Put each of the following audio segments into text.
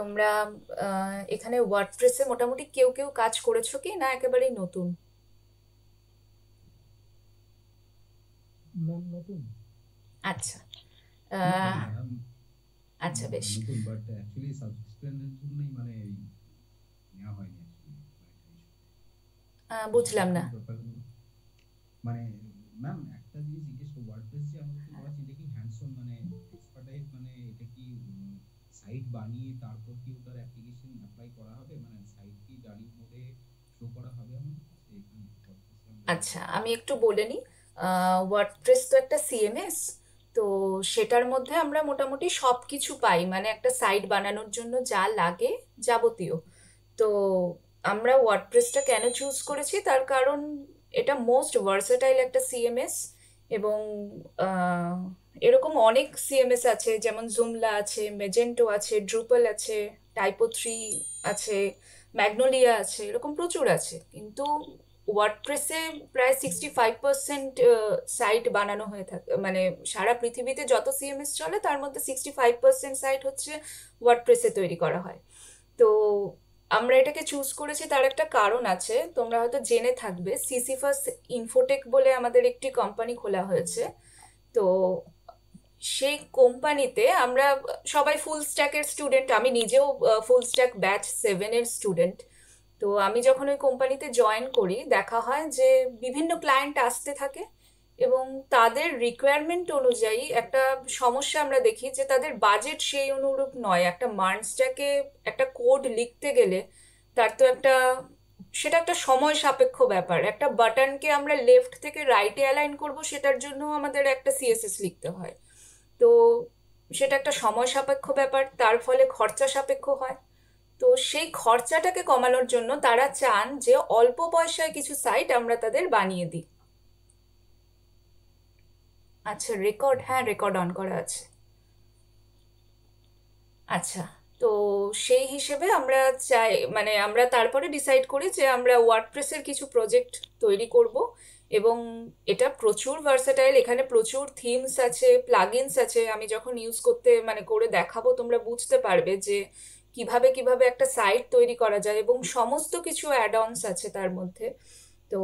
তোমরা এখানে ওয়ার্ডপ্রেসে মোটামুটি কেউ কেউ কাজ করেছো কি না একেবারেই নতুন? নতুন। আচ্ছা। আহ, ম্যাম, আচ্ছা, বেশ। নতুন বাট অ্যাকচুয়ালি সাবস্ক্রিপশনের জন্যই মানে নেওয়া হয়নি অ্যাকচুয়ালি বুঝলাম না। কি ব্যাপার মানে ম্যাম একটা জিনিস জিজ্ঞেস করবো ওয়ার্ডপ্রেস যে আমাদের পড়াচ্ছি এটা কি হ্যান্ডস অন মানে এক্সপার্টাইজ মানে এটা কি সাইট বানিয়ে তারপর কি ওটার অ্যাপ্লিকেশন অ্যাপ্লাই করা হবে মানে সাইট কি রানিং মোডে শো করা হবে আমাদের কাছে এখানে ওয়ার্ডপ্রেসে আমরা আচ্ছা, আমি একটু বলে নিই। ওয়ার্ডপ্রেস তো একটা সিএমএস। তো সেটার মধ্যে আমরা মোটামুটি সব কিছু পাই, মানে একটা সাইট বানানোর জন্য যা লাগে যাবতীয়। তো আমরা ওয়ার্ডপ্রেসটা কেন চুজ করেছি তার কারণ এটা মোস্ট ভার্সেটাইল একটা সিএমএস। এবং আহ, এরকম অনেক সিএমএস আছে, যেমন জুমলা আছে, মেজেন্টো আছে, ড্রুপল আছে, টাইপো 3 আছে, ম্যাগনোলিয়া আছে, এরকম প্রচুর আছে। কিন্তু ওয়ার্ডপ্রেসে প্রায় 65% সাইট বানানো হয়ে থাকে, মানে সারা পৃথিবীতে যত সিএমএস চলে তার মধ্যে 65% সাইট হচ্ছে ওয়ার্ডপ্রেসে তৈরি করা হয়। তো আমরা এটাকে চুজ করেছি, তার একটা কারণ আছে, তোমরা হয়তো জেনে থাকবে। সিসিফাস ইনফোটেক বলে আমাদের একটি কোম্পানি খোলা হয়েছে। তো সেই কোম্পানিতে আমরা সবাই ফুল স্ট্যাকের স্টুডেন্ট, আমি নিজেও ফুল স্ট্যাক ব্যাচ 7-এর স্টুডেন্ট। তো আমি যখন ওই কোম্পানিতে জয়েন করি দেখা হয় যে বিভিন্ন ক্লায়েন্ট আসতে থাকে, এবং তাদের রিকোয়ারমেন্ট অনুযায়ী একটা সমস্যা আমরা দেখি যে তাদের বাজেট সেই অনুরূপ নয়। একটা মার্নসটাকে একটা কোড লিখতে গেলে তার তো একটা, সেটা একটা সময় সাপেক্ষ ব্যাপার। একটা বাটনকে আমরা লেফট থেকে রাইটে অ্যালাইন করব, সেটার জন্য আমাদের একটা সিএসএস লিখতে হয়। তো সেটা একটা সময় সাপেক্ষ ব্যাপার, তার ফলে খরচা সাপেক্ষ হয়। তো সেই খরচাটাকে কমানোর জন্য তারা চান যে অল্প পয়সায় কিছু সাইট আমরা তাদের বানিয়ে দিই। আচ্ছা, রেকর্ড, হ্যাঁ রেকর্ড অন করা আছে। আচ্ছা। তো সেই হিসেবে আমরা চাই, মানে আমরা তারপরে ডিসাইড করি যে আমরা ওয়ার্ডপ্রেসের কিছু প্রজেক্ট তৈরি করব। এবং এটা প্রচুর ভার্সেটাইল, এখানে প্রচুর থিমস আছে, প্লাগইনস আছে। আমি যখন ইউজ করতে মানে করে দেখাবো তোমরা বুঝতে পারবে যে কিভাবে কিভাবে একটা সাইট তৈরি করা যায়, এবং সমস্ত কিছু অ্যাড অনস আছে তার মধ্যে। তো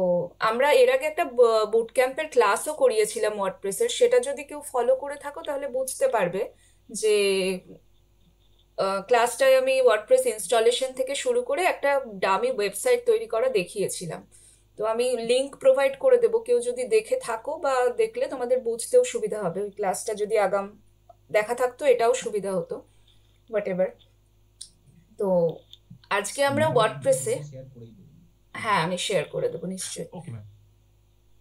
আমরা এর আগে একটা বুট ক্যাম্পের ক্লাসও করিয়েছিলাম ওয়ার্ডপ্রেসের, সেটা যদি কেউ ফলো করে থাকো তাহলে বুঝতে পারবে যে ক্লাসটায় আমি ওয়ার্ডপ্রেস ইনস্টলেশন থেকে শুরু করে একটা ডামি ওয়েবসাইট তৈরি করা দেখিয়েছিলাম। তো আমি লিংক প্রোভাইড করে দেবো, কেউ যদি দেখে থাকো বা দেখলে তোমাদের বুঝতেও সুবিধা হবে। ওই ক্লাসটা যদি আগাম দেখা থাকতো এটাও সুবিধা হতো, হোয়াট এভার। তো আজকে আমরা ম্যাম আপনি ওয়ার্ডপ্রেসে, লিংকটা শেয়ার করেই দেবেন। হ্যাঁ আমি শেয়ার করে দেবো নিশ্চয়ই। Okay ma'am.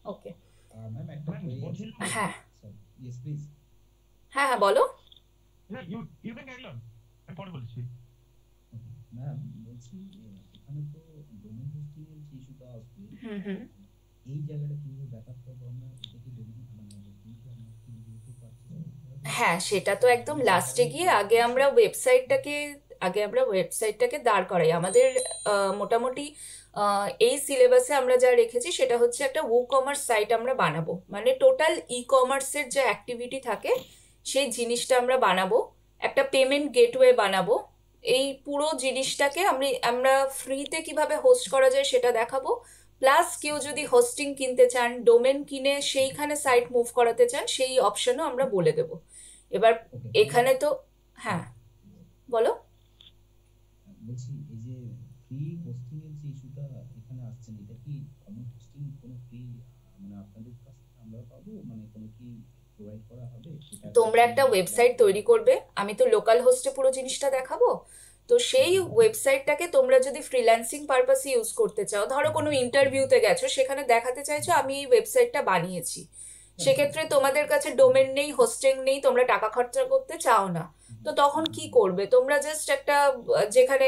ওকে। ম্যাম একটা ম্যাম কোয়েরি আছে। বলছিলাম হ্যাঁ স্যার, ইয়েস প্লিজ। হ্যাঁ হ্যাঁ, বলো। না, ইউ ক্যান ক্যারি অন, আমি পরে বলছি। ওকে ম্যাম, বলছি এখানে তো ডোমেন হোস্টিং এর যে ইস্যুটা আসবে, হুম হুম। এই জায়গাটা কিভাবে ব্যাকআপ করবো আমরা? এটা কি ডোমেন মানে হোস্টিং কি আমরা কি যেহেতু পারচেস করতে হবে, হ্যাঁ, সেটা তো একদম এই লাস্টে ব্যাপারেও গিয়ে, কি আগে আছে? আমরা ওয়েবসাইটটাকে, দাঁড় করাই। আমাদের মোটামুটি এই সিলেবাসে আমরা যা রেখেছি সেটা হচ্ছে একটা উ কমার্স সাইট আমরা বানাবো, মানে টোটাল ই কমার্সের যা অ্যাক্টিভিটি থাকে সেই জিনিসটা আমরা বানাবো। একটা পেমেন্ট গেটওয়ে বানাবো। এই পুরো জিনিসটাকে আমরা ফ্রিতে কিভাবে হোস্ট করা যায় সেটা দেখাবো। প্লাস কেউ যদি হোস্টিং কিনতে চান, ডোমেন কিনে সেইখানে সাইট মুভ করাতে চান, সেই অপশনও আমরা বলে দেবো। এবার ওকে ম্যাম, এখানে তো, হ্যাঁ সরি, বলো। বলছি এই যে ফ্রি হোস্টিং এর যে ইস্যুটা এখানে আসছে না, এটা কি কমন হোস্টিং কোনো ফ্রি মানে আপনাদের কাছ থেকে আমরা পাবো, মানে কোনো কি প্রোভাইড করা হবে এটা তোমরা কি একটা প্ল্যান ওয়েবসাইট করা তৈরি আছে? করবে, আমি তো লোকাল হোস্টে পুরো জিনিসটা দেখাবো। তো সেই হুম হুম ওয়েবসাইটটাকে তোমরা যদি ফ্রিল্যান্সিং পারপাসে ইউজ করতে চাও, ধরো কোনো হুম ইন্টারভিউতে গেছো, সেখানে দেখাতে চাইছো হুম আমি এই ওয়েবসাইটটা বানিয়েছি, সেক্ষেত্রে তোমাদের কাছে ডোমেন নেই, হোস্টিং নেই, তোমরা টাকা খরচা করতে চাও না। তো তখন কি করবে তোমরা? জাস্ট একটা যেখানে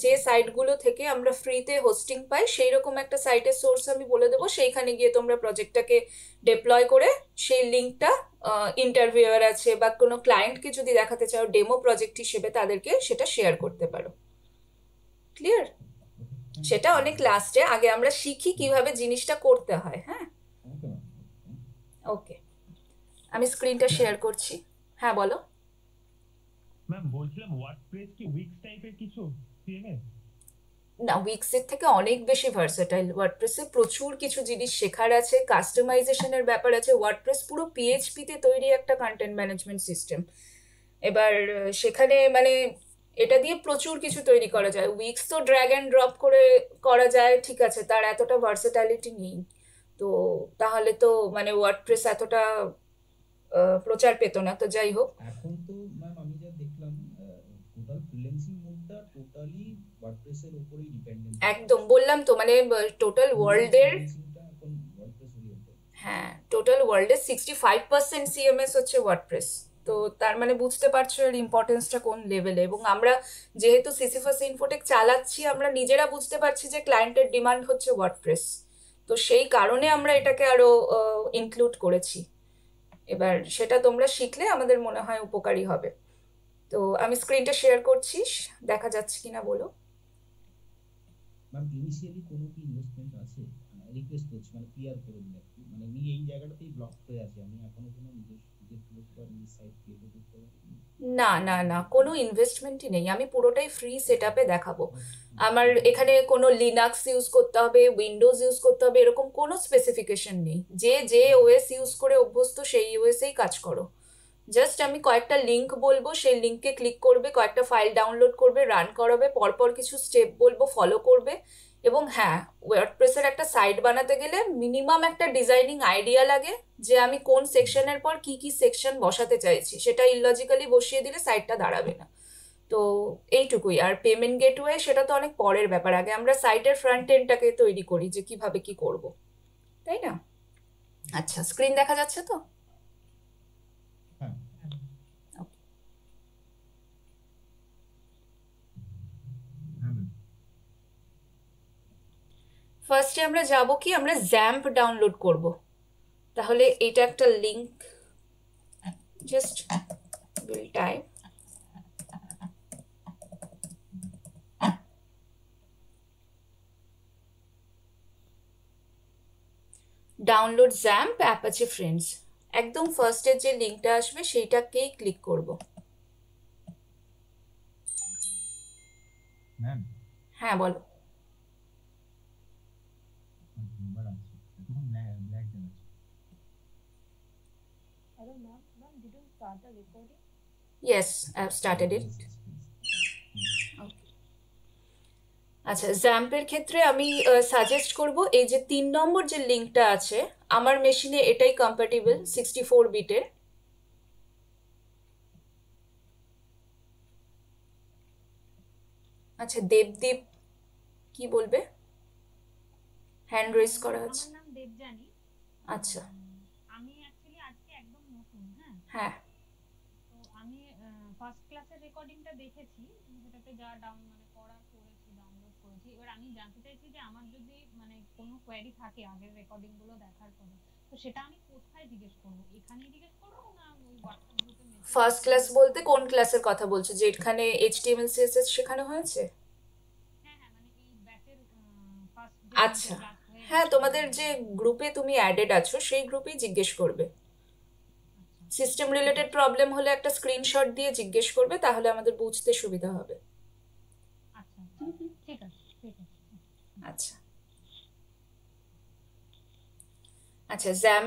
যে সাইটগুলো থেকে আমরা ফ্রিতে হোস্টিং পাই সেই রকম একটা সাইটের সোর্স আমি বলে দেবো, সেইখানে গিয়ে তোমরা প্রজেক্টটাকে ডেপ্লয় করে সেই লিঙ্কটা ইন্টারভিউয়ার আছে বা কোনো ক্লায়েন্টকে যদি দেখাতে চাও ডেমো প্রজেক্ট হিসেবে, তাদেরকে সেটা শেয়ার করতে পারো। ক্লিয়ার? ওকে থ্যাংক ইউ সেটা থ্যাংক অনেক ইউ ম্যাম। লাস্টে, আগে আমরা শিখি কিভাবে জিনিসটা করতে হয়। হ্যাঁ। Okay ma'am, thank you. Okay, আমি স্ক্রিনটা শেয়ার করছি। হ্যাঁ বলো। ম্যাম বলছিলাম ওয়ার্ডপ্রেস কি উইক্স টাইপের কিছু সিএমএস? না, উইক্সের থেকে অনেক বেশি ভার্সেটাইল। ওয়ার্ডপ্রেসে প্রচুর কিছু জিনিস শেখার আছে, কাস্টমাইজেশনের ব্যাপার আছে। ওয়ার্ডপ্রেস পুরো পিএইচপিতে তৈরি একটা কন্টেন্ট ম্যানেজমেন্ট সিস্টেম। এবার সেখানে মানে এটা দিয়ে প্রচুর কিছু তৈরি করা যায়। উইক্স তো ড্র্যাগ অ্যান্ড ড্রপ করে করা যায়, ঠিক আছে, তার এতটা ভার্সেটালিটি নেই। তো তাহলে তো মানে ওয়ার্ডপ্রেস এতটা প্রচার পেত না। তো যাই হোক, এখন তো ম্যাম আমি যা দেখলাম টোটাল ফ্রিল্যান্সিং মোডটা টোটালি ওয়ার্ডপ্রেসের উপরেই ডিপেন্ডেন্ট হয়ে একদম আছে। বললাম তো, মানে টোটাল পুরো ওয়ার্ল্ডের, ফ্রিল্যান্সিংটা এখন ওয়ার্ডপ্রেস ওরিয়েন্টেড। হ্যাঁ, টোটাল ওয়ার্ল্ডের 65% সিএমএস হচ্ছে ওয়ার্ডপ্রেস। তো তার মানে বুঝতে পারছো এর ইম্পর্টেন্সটা কোন লেভেলে। এবং আমরা যেহেতু সিসিফাস ইনফোটেক চালাচ্ছি, আমরা নিজেরা বুঝতে পারছি যে ক্লায়েন্টের ডিমান্ড হচ্ছে ওয়ার্ডপ্রেস। তো সেই কারণে আমরা এটাকে আরো ইনক্লুড করেছি। এবার সেটা তোমরা শিখলে আমাদের মনে হয় উপকারী হবে। তো আমি স্ক্রিনটা শেয়ার করছি, দেখা যাচ্ছে কিনা বলো। ম্যাম ইনিশিয়ালি কোনো কি ইনভেস্টমেন্ট আছে? রিকোয়েস্ট করছি, মানে ক্লিয়ার করে দিন একটু। মানে আমি এই জায়গাটাতেই ব্লক হয়ে আছি, আমি এখনো কোনো নিজের প্রজেক্ট বা নিজের সাইট ক্রিয়েট করতে পারিনি। না না না, কোনো ইনভেস্টমেন্টই নেই, আমি পুরোটাই ফ্রি সেট আপে দেখাবো। আমার এখানে কোনো লিনাক্স ইউজ করতে হবে, উইন্ডোজ ইউজ করতে হবে, এরকম কোনো স্পেসিফিকেশন নেই। যে যে ওএস ইউজ করে অভ্যস্ত সেই ওএসেই কাজ করো। জাস্ট আমি কয়েকটা লিঙ্ক বলবো, সেই লিঙ্কে ক্লিক করবে, কয়েকটা ফাইল ডাউনলোড করবে, রান করাবে, পরপর কিছু স্টেপ বলবো, ফলো করবে। এবং হ্যাঁ, ওয়ার্ডপ্রেসের একটা সাইট বানাতে গেলে মিনিমাম একটা ডিজাইনিং আইডিয়া লাগে, যে আমি কোন সেকশনের পর কি কি সেকশন বসাতে চাইছি। সেটা ইললজিক্যালি বসিয়ে দিলে সাইটটা দাঁড়াবে না। তো এইটুকুই। আর পেমেন্ট গেটওয়ে সেটা তো অনেক পরের ব্যাপার, আগে আমরা সাইটের ফ্রন্ট এন্ডটাকে তৈরি করি যে কিভাবে কি করব, তাই না? আচ্ছা, স্ক্রিন দেখা যাচ্ছে তো? হ্যাঁ হ্যাঁ ম্যাম। ফার্স্টে আমরা যাব কি, আমরা জ্যাম্প ডাউনলোড করব। তাহলে এটা একটা link, just will type download XAMPP Apache friends. একদম ফার্স্টের যে লিঙ্কটা আসবে সেইটাকেই ক্লিক করব। ম্যাম হ্যাঁ বলো। নাম্বার আছে এখন ব্ল্যাক দেখাচ্ছে। Hello, ma'am. Ma'am, did you start the recording? Yes, I have started it. আচ্ছা, জ্যাম্পের ক্ষেত্রে আমি সাজেস্ট করব এই যে 3 নম্বর যে লিঙ্কটা আছে, আমার মেশিনে এটাই কম্প্যাটিবল 64 বিটের। আচ্ছা, দেবদীপ কি বলবে? হ্যান্ড রেজ করা আছে। আমার নাম দেবজানী। আচ্ছা, আমি অ্যাকচুয়ালি আজকে একদম নতুন। হ্যাঁ, হ্যাঁ তো আমি ফার্স্ট ক্লাসের রেকর্ডিংটা দেখেছি, যেটাতে যা মানে করেছি, ডাউনলোড করেছি। এবার আমি জানতে চাইছি যে আমার যদি মানে কোনো কোয়েরি থাকে আগের রেকর্ডিংগুলো দেখার পরে, তো সেটা আমি কোথায় জিজ্ঞেস করব? এখানেই জিজ্ঞেস করব না ওই হোয়াটসঅ্যাপ গ্রুপে মেসেজ? ফার্স্ট ক্লাস বলতে কোন ক্লাসের কথা বলছো, যেখানে এইচটিএমএল সিএসএস শেখানো হয়েছে? হ্যাঁ হ্যাঁ, মানে এই ব্যাচের ফার্স্ট আচ্ছা, ক্লাস হয়ে হ্যাঁ, তোমাদের যে গ্রুপে তুমি অ্যাডেড আছো সেই গ্রুপেই জিজ্ঞেস করবে। সিস্টেম রিলেটেড প্রবলেম হলে একটা স্ক্রিনশট দিয়ে জিজ্ঞেস করবে, তাহলে আমাদের বুঝতে সুবিধা হবে। আচ্ছা, ঠিক আছে ঠিক আছে। আচ্ছা আচ্ছা, জ্যাম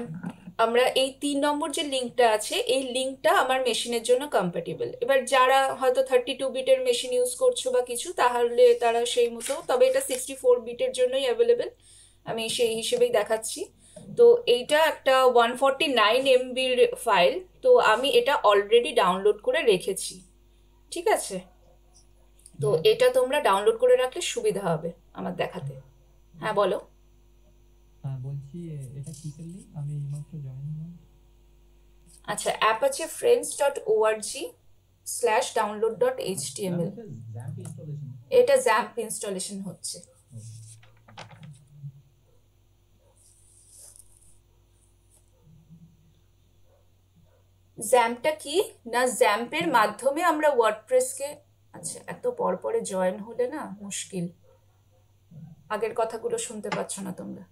আমরা এই 3 নম্বর যে লিঙ্কটা আছে, এই লিঙ্কটা আমার মেশিনের জন্য কম্প্যাটিবল। এবার যারা হয়তো 32 বিটের মেশিন ইউজ করছো বা কিছু, তাহলে তারা সেই মতো, তবে এটা 64 বিটের জন্যই অ্যাভেলেবেল, আমি সেই হিসেবেই দেখাচ্ছি। তো এইটা একটা 149 MBর ফাইল। তো আমি এটা অলরেডি ডাউনলোড করে রেখেছি, ঠিক আছে? তো এটা তোমরা ডাউনলোড করে রাখলে সুবিধা হবে আমার দেখাতে। হ্যাঁ বলো। হ্যাঁ বলছি এটা কিসের লিঙ্ক? আমি এইমাত্র জয়েন হলাম। আচ্ছা, apacheFriends.org/download.html, জ্যাম্প ইনস্টলেশন। এটা জ্যাম্প ইনস্টলেশন হচ্ছে। জ্যাম্পটা কি না, জ্যাম্পের মাধ্যমে আমরা ওয়ার্ডপ্রেসকে, আচ্ছা এত পরে জয়েন হলে না মুশকিল, আগের কথাগুলো শুনতে পাচ্ছ না তোমরা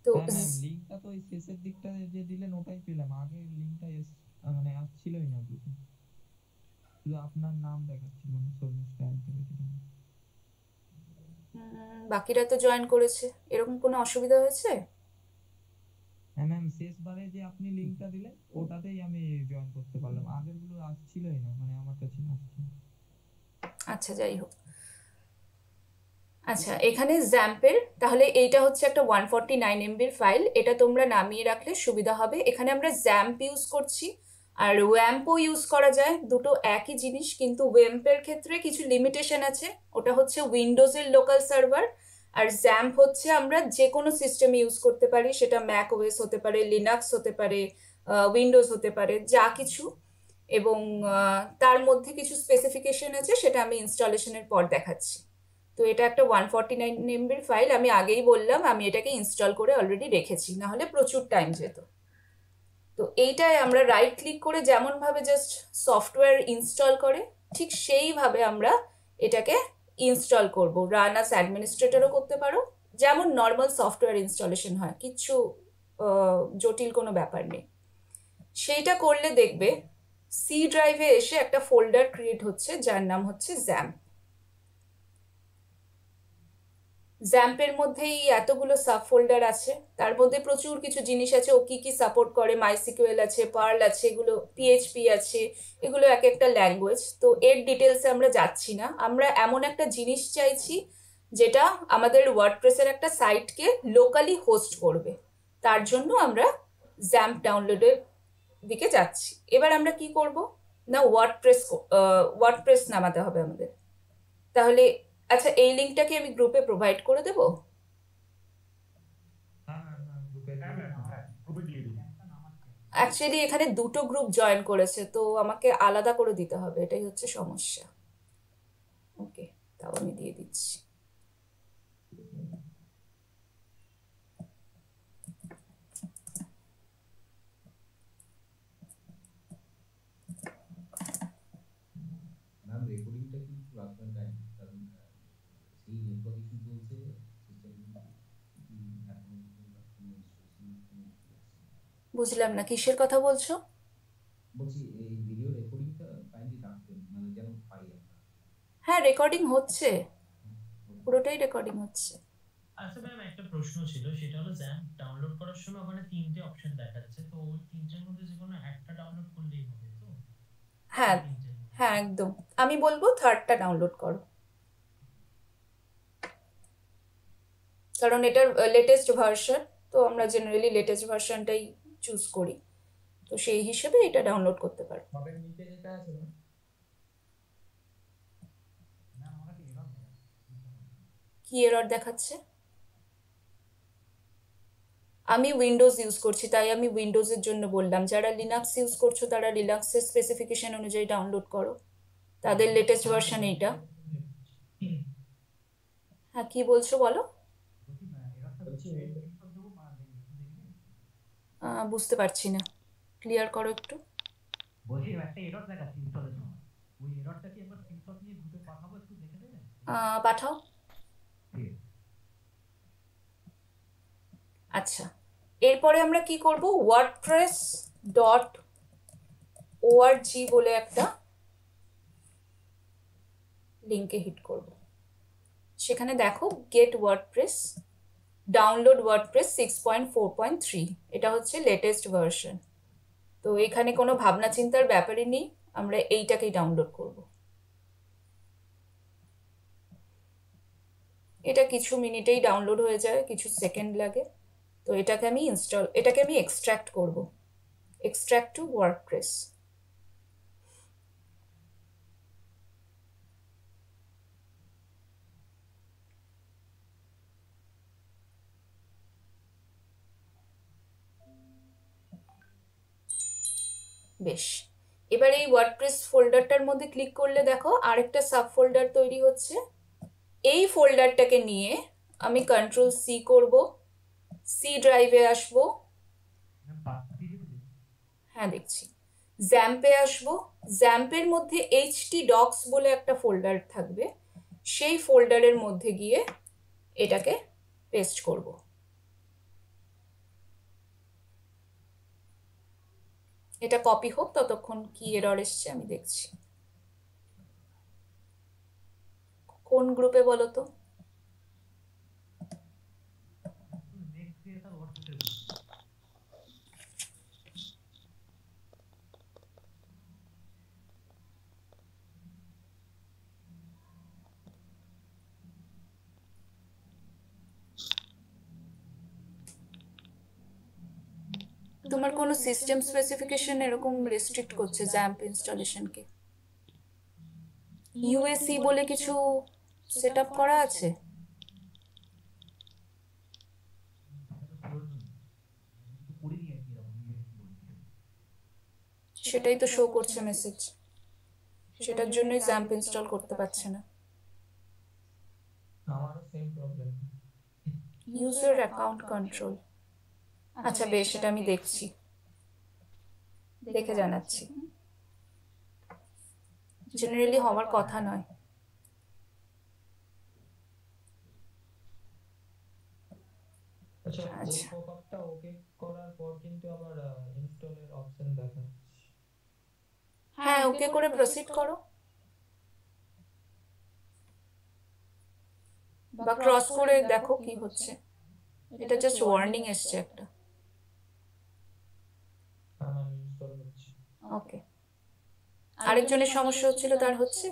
তো। হ্যাঁ ম্যাম, লিঙ্কটা তো ওই শেষের দিকটা যে দিলেন ওটাই পেলাম, আগের লিঙ্কটা মানে আসছিলই না গ্রুপে। শুধু আপনার নাম দেখাচ্ছিল মানে সবুজ ট্যাগ দেখাচ্ছিল। বাকিরা তো জয়েন করেছে, এরকম কোনো অসুবিধা হয়েছে? হ্যাঁ ম্যাম, শেষবারে যে আপনি লিঙ্কটা দিলেন ওটাতেই আমি জয়েন করতে পারলাম, আগেরগুলো আসছিলই না, মানে আমার কাছে আসছে না। আচ্ছা, যাই হোক। আচ্ছা, এখানে জ্যাম্পের তাহলে এইটা হচ্ছে একটা 149 MB ফাইল, এটা তোমরা নামিয়ে রাখলে সুবিধা হবে। এখানে আমরা জ্যাম্প ইউজ করছি, আর ওয়াম্পও ইউজ করা যায়, দুটো একই জিনিস, কিন্তু ওয়াম্পের ক্ষেত্রে কিছু লিমিটেশন আছে। ওটা হচ্ছে উইন্ডোজের লোকাল সার্ভার, আর জ্যাম্প হচ্ছে আমরা যে কোনো সিস্টেমে ইউজ করতে পারি, সেটা ম্যাক ওএস হতে পারে, লিনাক্স হতে পারে, উইন্ডোজ হতে পারে, যা কিছু। এবং তার মধ্যে কিছু স্পেসিফিকেশন আছে, সেটা আমি ইনস্টলেশনের পর দেখাচ্ছি। তো এটা একটা 149 MB ফাইল, আমি আগেই বললাম আমি এটাকে ইনস্টল করে অলরেডি রেখেছি, না হলে প্রচুর টাইম যেত। তো এইটায় আমরা রাইট ক্লিক করে যেমনভাবে জাস্ট সফটওয়্যার ইনস্টল করে, ঠিক সেইভাবে আমরা এটাকে ইনস্টল করব। রান অ্যাজ অ্যাডমিনিস্ট্রেটরও করতে পারো, যেমন নর্মাল সফটওয়্যার ইনস্টলেশন হয়, কিচ্ছু জটিল কোনো ব্যাপার নেই। সেইটা করলে দেখবে সি ড্রাইভে এসে একটা ফোল্ডার ক্রিয়েট হচ্ছে, যার নাম হচ্ছে জ্যাম্প। জ্যাম্পের মধ্যেই এতগুলো সাব ফোল্ডার আছে, তার মধ্যে প্রচুর কিছু জিনিস আছে, ও কি কি সাপোর্ট করে, মাইসিকিউএল আছে, পার্ল আছে, এগুলো পিএইচপি আছে, এগুলো এক একটা ল্যাঙ্গুয়েজ। তো এর ডিটেলসে আমরা যাচ্ছি না, আমরা এমন একটা জিনিস চাইছি যেটা আমাদের ওয়ার্ডপ্রেসের একটা সাইটকে লোকালি হোস্ট করবে, তার জন্য আমরা জ্যাম্প ডাউনলোডের দিকে যাচ্ছি। এবার আমরা কি করব না, ওয়ার্ডপ্রেস নামাতে হবে আমাদের। তাহলে আচ্ছা, এই লিঙ্কটা কি আমি গ্রুপে প্রোভাইড করে দেবো? অ্যাকচুয়ালি এখানে দুটো গ্রুপ জয়েন করেছে, তো আমাকে আলাদা করে দিতে হবে, এটাই হচ্ছে সমস্যা। ওকে, তাও আমি দিয়ে দিচ্ছি। ম্যাম রেকর্ডিংটা কি একটু রাখবেন টাইম, কারণ সেই নেটওয়ার্ক ইস্যু চলছে, সিস্টেম বুঝলাম না, কিসের কথা বলছো? বলছি এই ভিডিও রেকর্ডিংটা কাইন্ডলি রাখবেন, মানে যেন পাই আমরা। হ্যাঁ, রেকর্ডিং হচ্ছে, পুরোটাই রেকর্ডিং হচ্ছে। আচ্ছা ম্যাম, একটা প্রশ্ন ছিল, সেটা হলো জ্যাম্প ডাউনলোড করার সময় ওখানে 3টে অপশন দেখাচ্ছে, তো ওই 3টের মধ্যে যে কোনো একটা ডাউনলোড করলেই হবে তো? হ্যাঁ হ্যাঁ, একদম, আমি বলবো থার্ডটা ডাউনলোড করো, কারণ এটার লেটেস্ট ভার্সন, তো আমরা জেনারেলি লেটেস্ট ভার্সনটাই চুজ করি, তো সেই হিসেবে এটা ডাউনলোড করতে পারো। সবের নিচে যেটা আছে কি এরর দেখাচ্ছে? আমি উইন্ডোজ ইউজ করছি, তাই আমি উইন্ডোজের জন্য বললাম। যারা লিনাক্স ইউজ করছো তারা লিনাক্সের স্পেসিফিকেশন অনুযায়ী ডাউনলোড করো, তাদের লেটেস্ট ভার্সন এইটা। হ্যাঁ, কি বলছো বলো? বুঝতে পারছি না, ক্লিয়ার করো একটু। বলছি একটা এরর দেখাচ্ছি ইনস্টলের সময়, ওই এররটা কি একবার স্ক্রিনশট নিয়ে গ্রুপে পাঠাবো, একটু দেখে দেবেন? পাঠাও। ঠিক আছে। আচ্ছা, এরপরে আমরা কি করব, wordpress.org বলে একটা লিঙ্কে হিট করব। সেখানে দেখো গেট ওয়ার্ডপ্রেস, ডাউনলোড ওয়ার্ডপ্রেস 6.4.3, এটা হচ্ছে লেটেস্ট ভার্সন। তো এখানে কোনো ভাবনা চিন্তার ব্যাপারই নেই, আমরা এইটাকেই ডাউনলোড করব। এটা কিছু মিনিটেই ডাউনলোড হয়ে যায়, কিছু সেকেন্ড লাগে। তো এটাকে আমি এক্সট্র্যাক্ট করব, এক্সট্র্যাক্ট টু ওয়ার্ডপ্রেস। বেশ, এবার এই ওয়ার্ডপ্রেস ফোল্ডারটার মধ্যে ক্লিক করলে দেখো আরেকটা সাব ফোল্ডার তৈরি হচ্ছে। এই ফোল্ডারটাকে নিয়ে আমি কন্ট্রোল সি করব, সি ড্রাইভে আসবো, হ্যাঁ দেখছি, জ্যাম্পে আসবো, জ্যাম্পের মধ্যে htdocs বলে একটা ফোল্ডার থাকবে, সেই ফোল্ডারের মধ্যে গিয়ে এটাকে পেস্ট করব। এটা কপি হোক, ততক্ষণ কি এরর এসছে আমি দেখছি। কোন গ্রুপে বলো তো? নেক্সট ক্রিয়েটার ওয়ার্ডপ্রেসের তোমার কোনো সিস্টেম স্পেসিফিকেশন এরকম রেস্ট্রিক্ট করছে জ্যাম্প ইনস্টলেশনকে? ইউএসি বলে কিছু সেট আপ করা আছে? করিনি আর কি এরকম বলে সেটাই তো শো করছে মেসেজ, সেটার জন্যই জ্যাম্প ইনস্টল করতে পারছে না। আমারও same problem. User account control, আচ্ছা বেশ, সেটা আমি দেখছি, দেখে জানাচ্ছি। জেনারেলি হওয়ার কথা নয়। আচ্ছা, এই আচ্ছা। পপআপটা ওকে করার পর কিন্তু আবার ইনস্টলের অপশন দেখাচ্ছে। হ্যাঁ, ওকে করে প্রসিড করো, বা ক্রস করে দেখো কি হচ্ছে। এটা জাস্ট ওয়ার্নিং এসছে একটা। হ্যাঁ, ইনস্টল হচ্ছে। ওকে, আরেকজনের সমস্যা হচ্ছিল, তার হচ্ছে?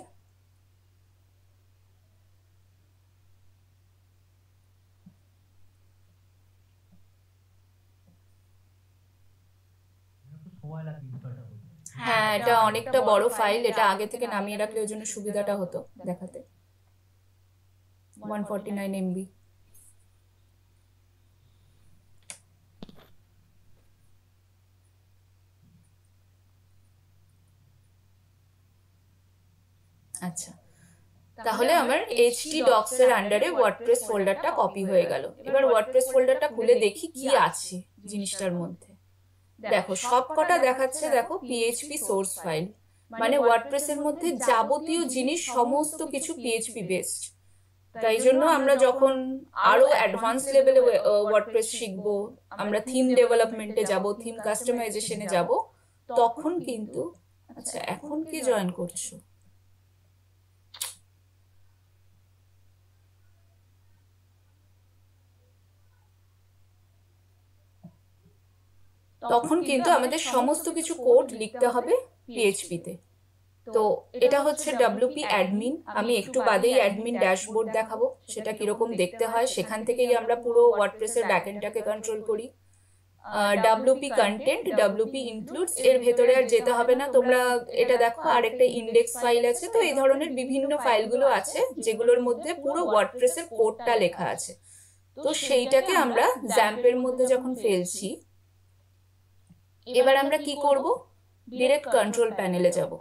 একটু সময় লাগবে ইনস্টলটা হতে। হ্যাঁ, এটা অনেকটা বড় ফাইল, এটা আগে থেকে নামিয়ে রাখলে ওই জন্য সুবিধাটা হতো দেখাতে। 149 MB। আচ্ছা, তাহলে আমার এইচটি ডক্স এর আন্ডারে ওয়ার্ডপ্রেস ফোল্ডারটা কপি হয়ে গেল। এবার ওয়ার্ডপ্রেস ফোল্ডারটা খুলে দেখি কি আছে জিনিসটার মধ্যে। দেখো সবকটা দেখাচ্ছে, দেখো পিএইচপি সোর্স ফাইল, মানে ওয়ার্ডপ্রেসের মধ্যে যাবতীয় জিনিস সমস্ত কিছু পিএইচপি বেসড। তাই জন্য আমরা যখন আরো অ্যাডভান্স লেভেলে ওয়ার্ডপ্রেস শিখবো, আমরা থিম ডেভেলপমেন্টে যাব, থিম কাস্টমাইজেশনে যাব, তখন কিন্তু, আচ্ছা এখন কি জয়েন করছো? তখন কিন্তু আমাদের সমস্ত কিছু কোড লিখতে হবে পিএইচপিতে। তো এটা হচ্ছে ডব্লিউপি অ্যাডমিন। আমি একটু বাদেই অ্যাডমিন ড্যাশবোর্ড দেখাবো, সেটা কিরকম দেখতে হয়। সেখান থেকেই আমরা পুরো ওয়ার্ডপ্রেসের ব্যাকএন্ডটাকে কন্ট্রোল করি। ডব্লিউপি কন্টেন্ট, ডব্লিউপি ইনক্লুডস, এর ভেতরে আর যেতে হবে না। তোমরা এটা দেখো, আর একটা ইন্ডেক্স ফাইল আছে। তো এই ধরনের বিভিন্ন ফাইলগুলো আছে যেগুলোর মধ্যে পুরো ওয়ার্ডপ্রেসের কোডটা লেখা আছে। তো সেইটাকে আমরা জ্যাম্পের মধ্যে যখন ফেলছি, এবার আমরা কি করব? ডিরেক্ট কন্ট্রোল প্যানেলে যাব।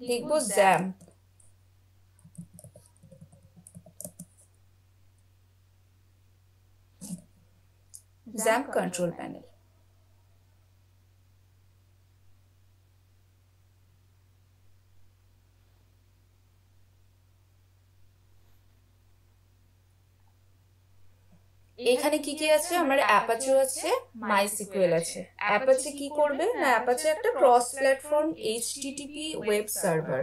লিখব জ্যাম্প, জ্যাম্প কন্ট্রোল প্যানেল। এখানে কি কি আছে? আমার অ্যাপাচে আছে, মাইসিকুয়েল আছে। অ্যাপাচে কি করবে না, অ্যাপাচে একটা cross platform HTTP web server.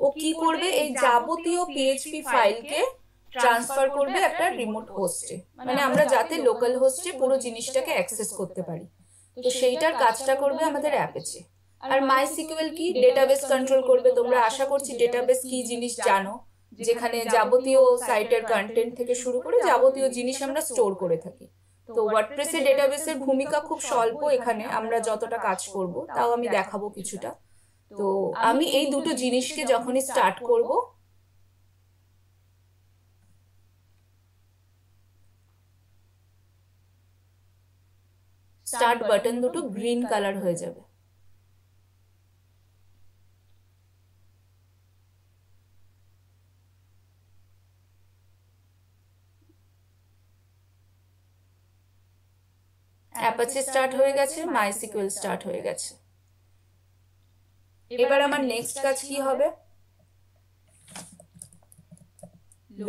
ও কি করবে? এই যাবতীয় পিএইচপি ফাইলকে ট্রান্সফার করবে একটা রিমোট হোস্টে, মানে আমরা যাতে লোকাল হোস্টে পুরো জিনিসটাকে অ্যাক্সেস করতে পারি। তো সেইটার কাজটা করবে আমাদের অ্যাপাচে। আর মাইসিকুয়েল কি? ডেটাবেস কন্ট্রোল করবে। তোমরা আশা করছি ডেটাবেস কি জিনিস জানো, যেখানে যাবতীয় সাইটের কন্টেন্ট থেকে শুরু করে যাবতীয় জিনিস আমরা স্টোর করে থাকি। তো ওয়ার্ডপ্রেসে ডেটাবেসের ভূমিকা খুব স্বল্প এখানে, আমরা যতটা কাজ করব তাও আমি দেখাবো কিছুটা। তো আমি এই দুটো জিনিসকে যখনই স্টার্ট করব, স্টার্ট বাটন দুটো গ্রিন কালার হয়ে যাবে। অ্যাপাচে স্টার্ট হয়ে গেছে, মাইসিকুয়েল স্টার্ট হয়ে গেছে। এবার আমার নেক্সট কাজ কি হবে?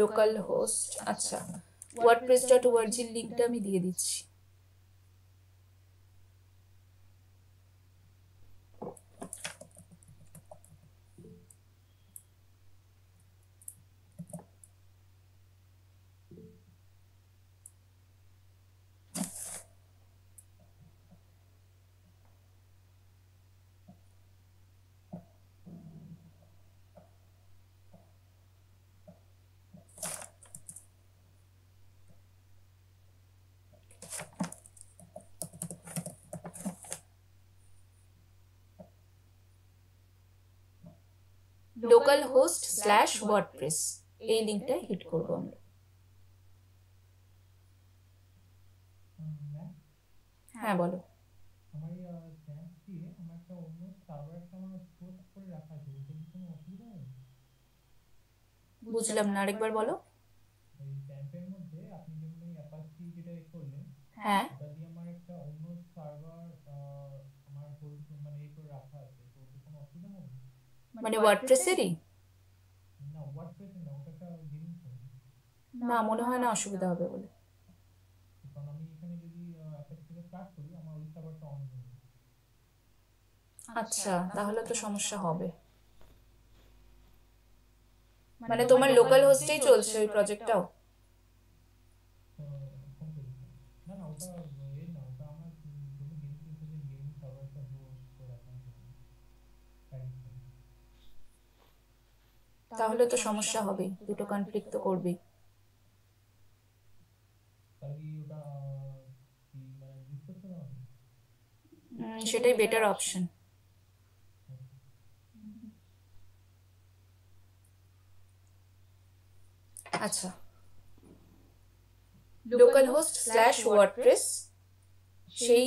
লোকাল হোস্ট, আচ্ছা wordpress.org লিংকটা আমি দিয়ে দিচ্ছি। localhost/wordpress এই লিঙ্কটায় হিট করব আমরা। ম্যাম হ্যাঁ বলো। আমার চ্যাম্প দিয়ে আমার একটা অন্য সার্ভারটা আমার পোস্ট করে রাখা আছে, ওটা কি কোনো অসুবিধা হবে? বুঝলাম না, আরেকবার বলো। ওই চ্যাম্পের মধ্যে আপনি যেমন ওই অ্যাপাচি যেটা করলেন, হ্যাঁ ওটা দিয়ে আমার একটা অন্য সার্ভার আমার হোল্ড মানে এই করে রাখা আছে, তো ওটা কোনো অসুবিধা হবে? মানে ওয়ার্ডপ্রেসেরই? না ওয়ার্ডপ্রেস না, ওটা একটা গেমিং সার্ভার। না, মনে হয় না অসুবিধা হবে বলে। কারণ আমি এখানে যদি অ্যাপাচি থেকে স্টার্ট করি আমার ওই সার্ভারটা অন হয়ে যাবে। আচ্ছা, তাহলে তো সমস্যা হবে। মানে তোমার লোকাল হোস্টেই চলছে ওই প্রজেক্টটাও? না না ওটা এর না, ওটা আমার কোনো গেম প্লেসের গেমিং সার্ভারটা হোস্ট করে রাখা আছে প্যারিস। তাহলে তো সমস্যা হবেই, দুটো কনফ্লিক্ট তো করবেই। তাহলে কি ওটা কি মানে ডিলিট করতে হবে? সেটাই বেটার অপশন। আচ্ছা, localhost/wordpress সেই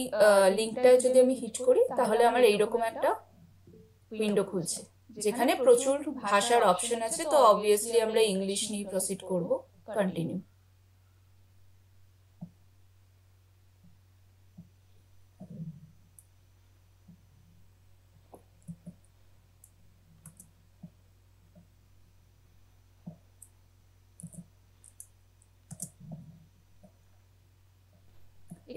লিঙ্কটায় যদি আমি হিট করি তাহলে আমার এইরকম একটা উইন্ডো খুলছে যেখানে প্রচুর ভাষার অপশন আছে। তো অবভিয়াসলি আমরা ইংলিশ নিয়ে প্রসিড করব। কন্টিনিউ।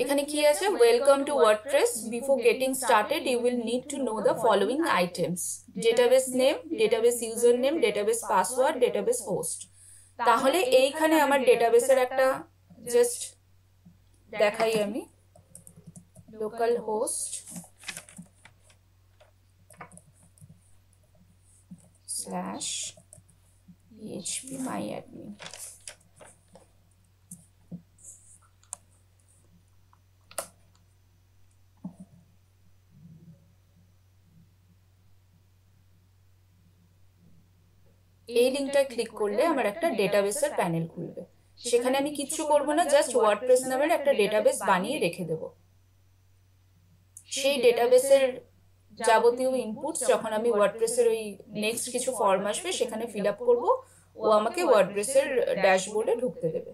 এখানে কি আছে? Welcome to WordPress. Before getting started you will need to know the following items: database name, database user name, database password, database host. তাহলে এইখানে আমার ডেটাবেসের একটা জাস্ট দেখাই আমি। Local host slash php myadmin। এই লিঙ্কটায় ক্লিক করলে আমার একটা ডেটাবেসের প্যানেল খুলবে। সেখানে আমি কিচ্ছু করব না, জাস্ট ওয়ার্ডপ্রেস নামের একটা ডেটাবেস বানিয়ে রেখে দেব। সেই ডেটাবেসের যাবতীয় ইনপুটস যখন আমি ওয়ার্ডপ্রেসের ওই নেক্সট কিছু ফর্ম আসবে সেখানে ফিল আপ করবো, ও আমাকে ওয়ার্ডপ্রেসের ড্যাশবোর্ডে ঢুকতে দেবে।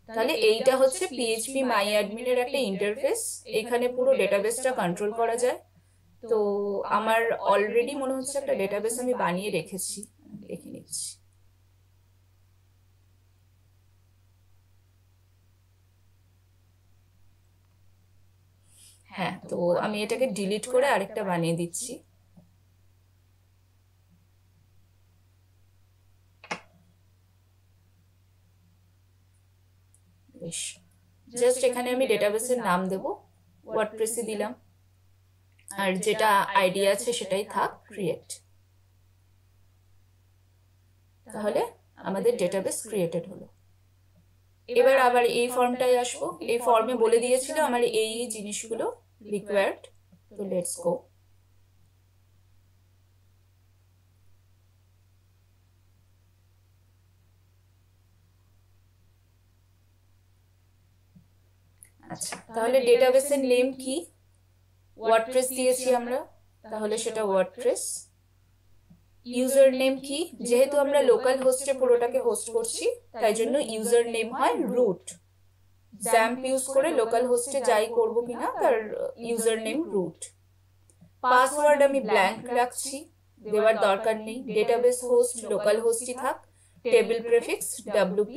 তাহলে এইটা হচ্ছে PHP myadmin এর একটা ইন্টারফেস। এখানে পুরো ডেটাবেসটা কন্ট্রোল করা যায়। তো আমার অলরেডি মনে হচ্ছে একটা ডেটাবেস আমি বানিয়ে রেখেছি, দেখে নিচ্ছি। হ্যাঁ, তো আমি এটাকে ডিলিট করে আরেকটা বানিয়ে দিচ্ছি। বেশ, জাস্ট এখানে আমি ডেটাবেসের নাম দেব, ওয়ার্ডপ্রেসে দিলাম, আর যেটা আইডি আছে সেটাই থাক, ক্রিয়েট। তাহলে আমাদের ডেটাবেস ক্রিয়েটেড হলো। এবার আবার এই ফর্মটায় আসবো। এই ফর্মে বলে দিয়েছিল আমার এই জিনিসগুলো রিকোয়ার্ড। তো লেটস গো। আচ্ছা, তাহলে ডেটাবেসের নেম কি? ওয়ার্ডপ্রেস দিয়েছি আমরা, তাহলে সেটা ওয়ার্ডপ্রেস। ইউজার নেম কি? যেহেতু আমরা লোকাল হোস্টে পুরোটাকে হোস্ট করছি তাই জন্য ইউজার নেম হয় রুট। জ্যাম্প ইউজ করে লোকাল হোস্টে যাই করবো কিনা তার ইউজার নেম রুট। পাসওয়ার্ড আমি ব্ল্যাঙ্ক রাখছি, দেওয়ার দরকার নেই। ডেটাবেস হোস্ট লোকাল হোস্টই থাক। টেবিল প্রেফিক্স WP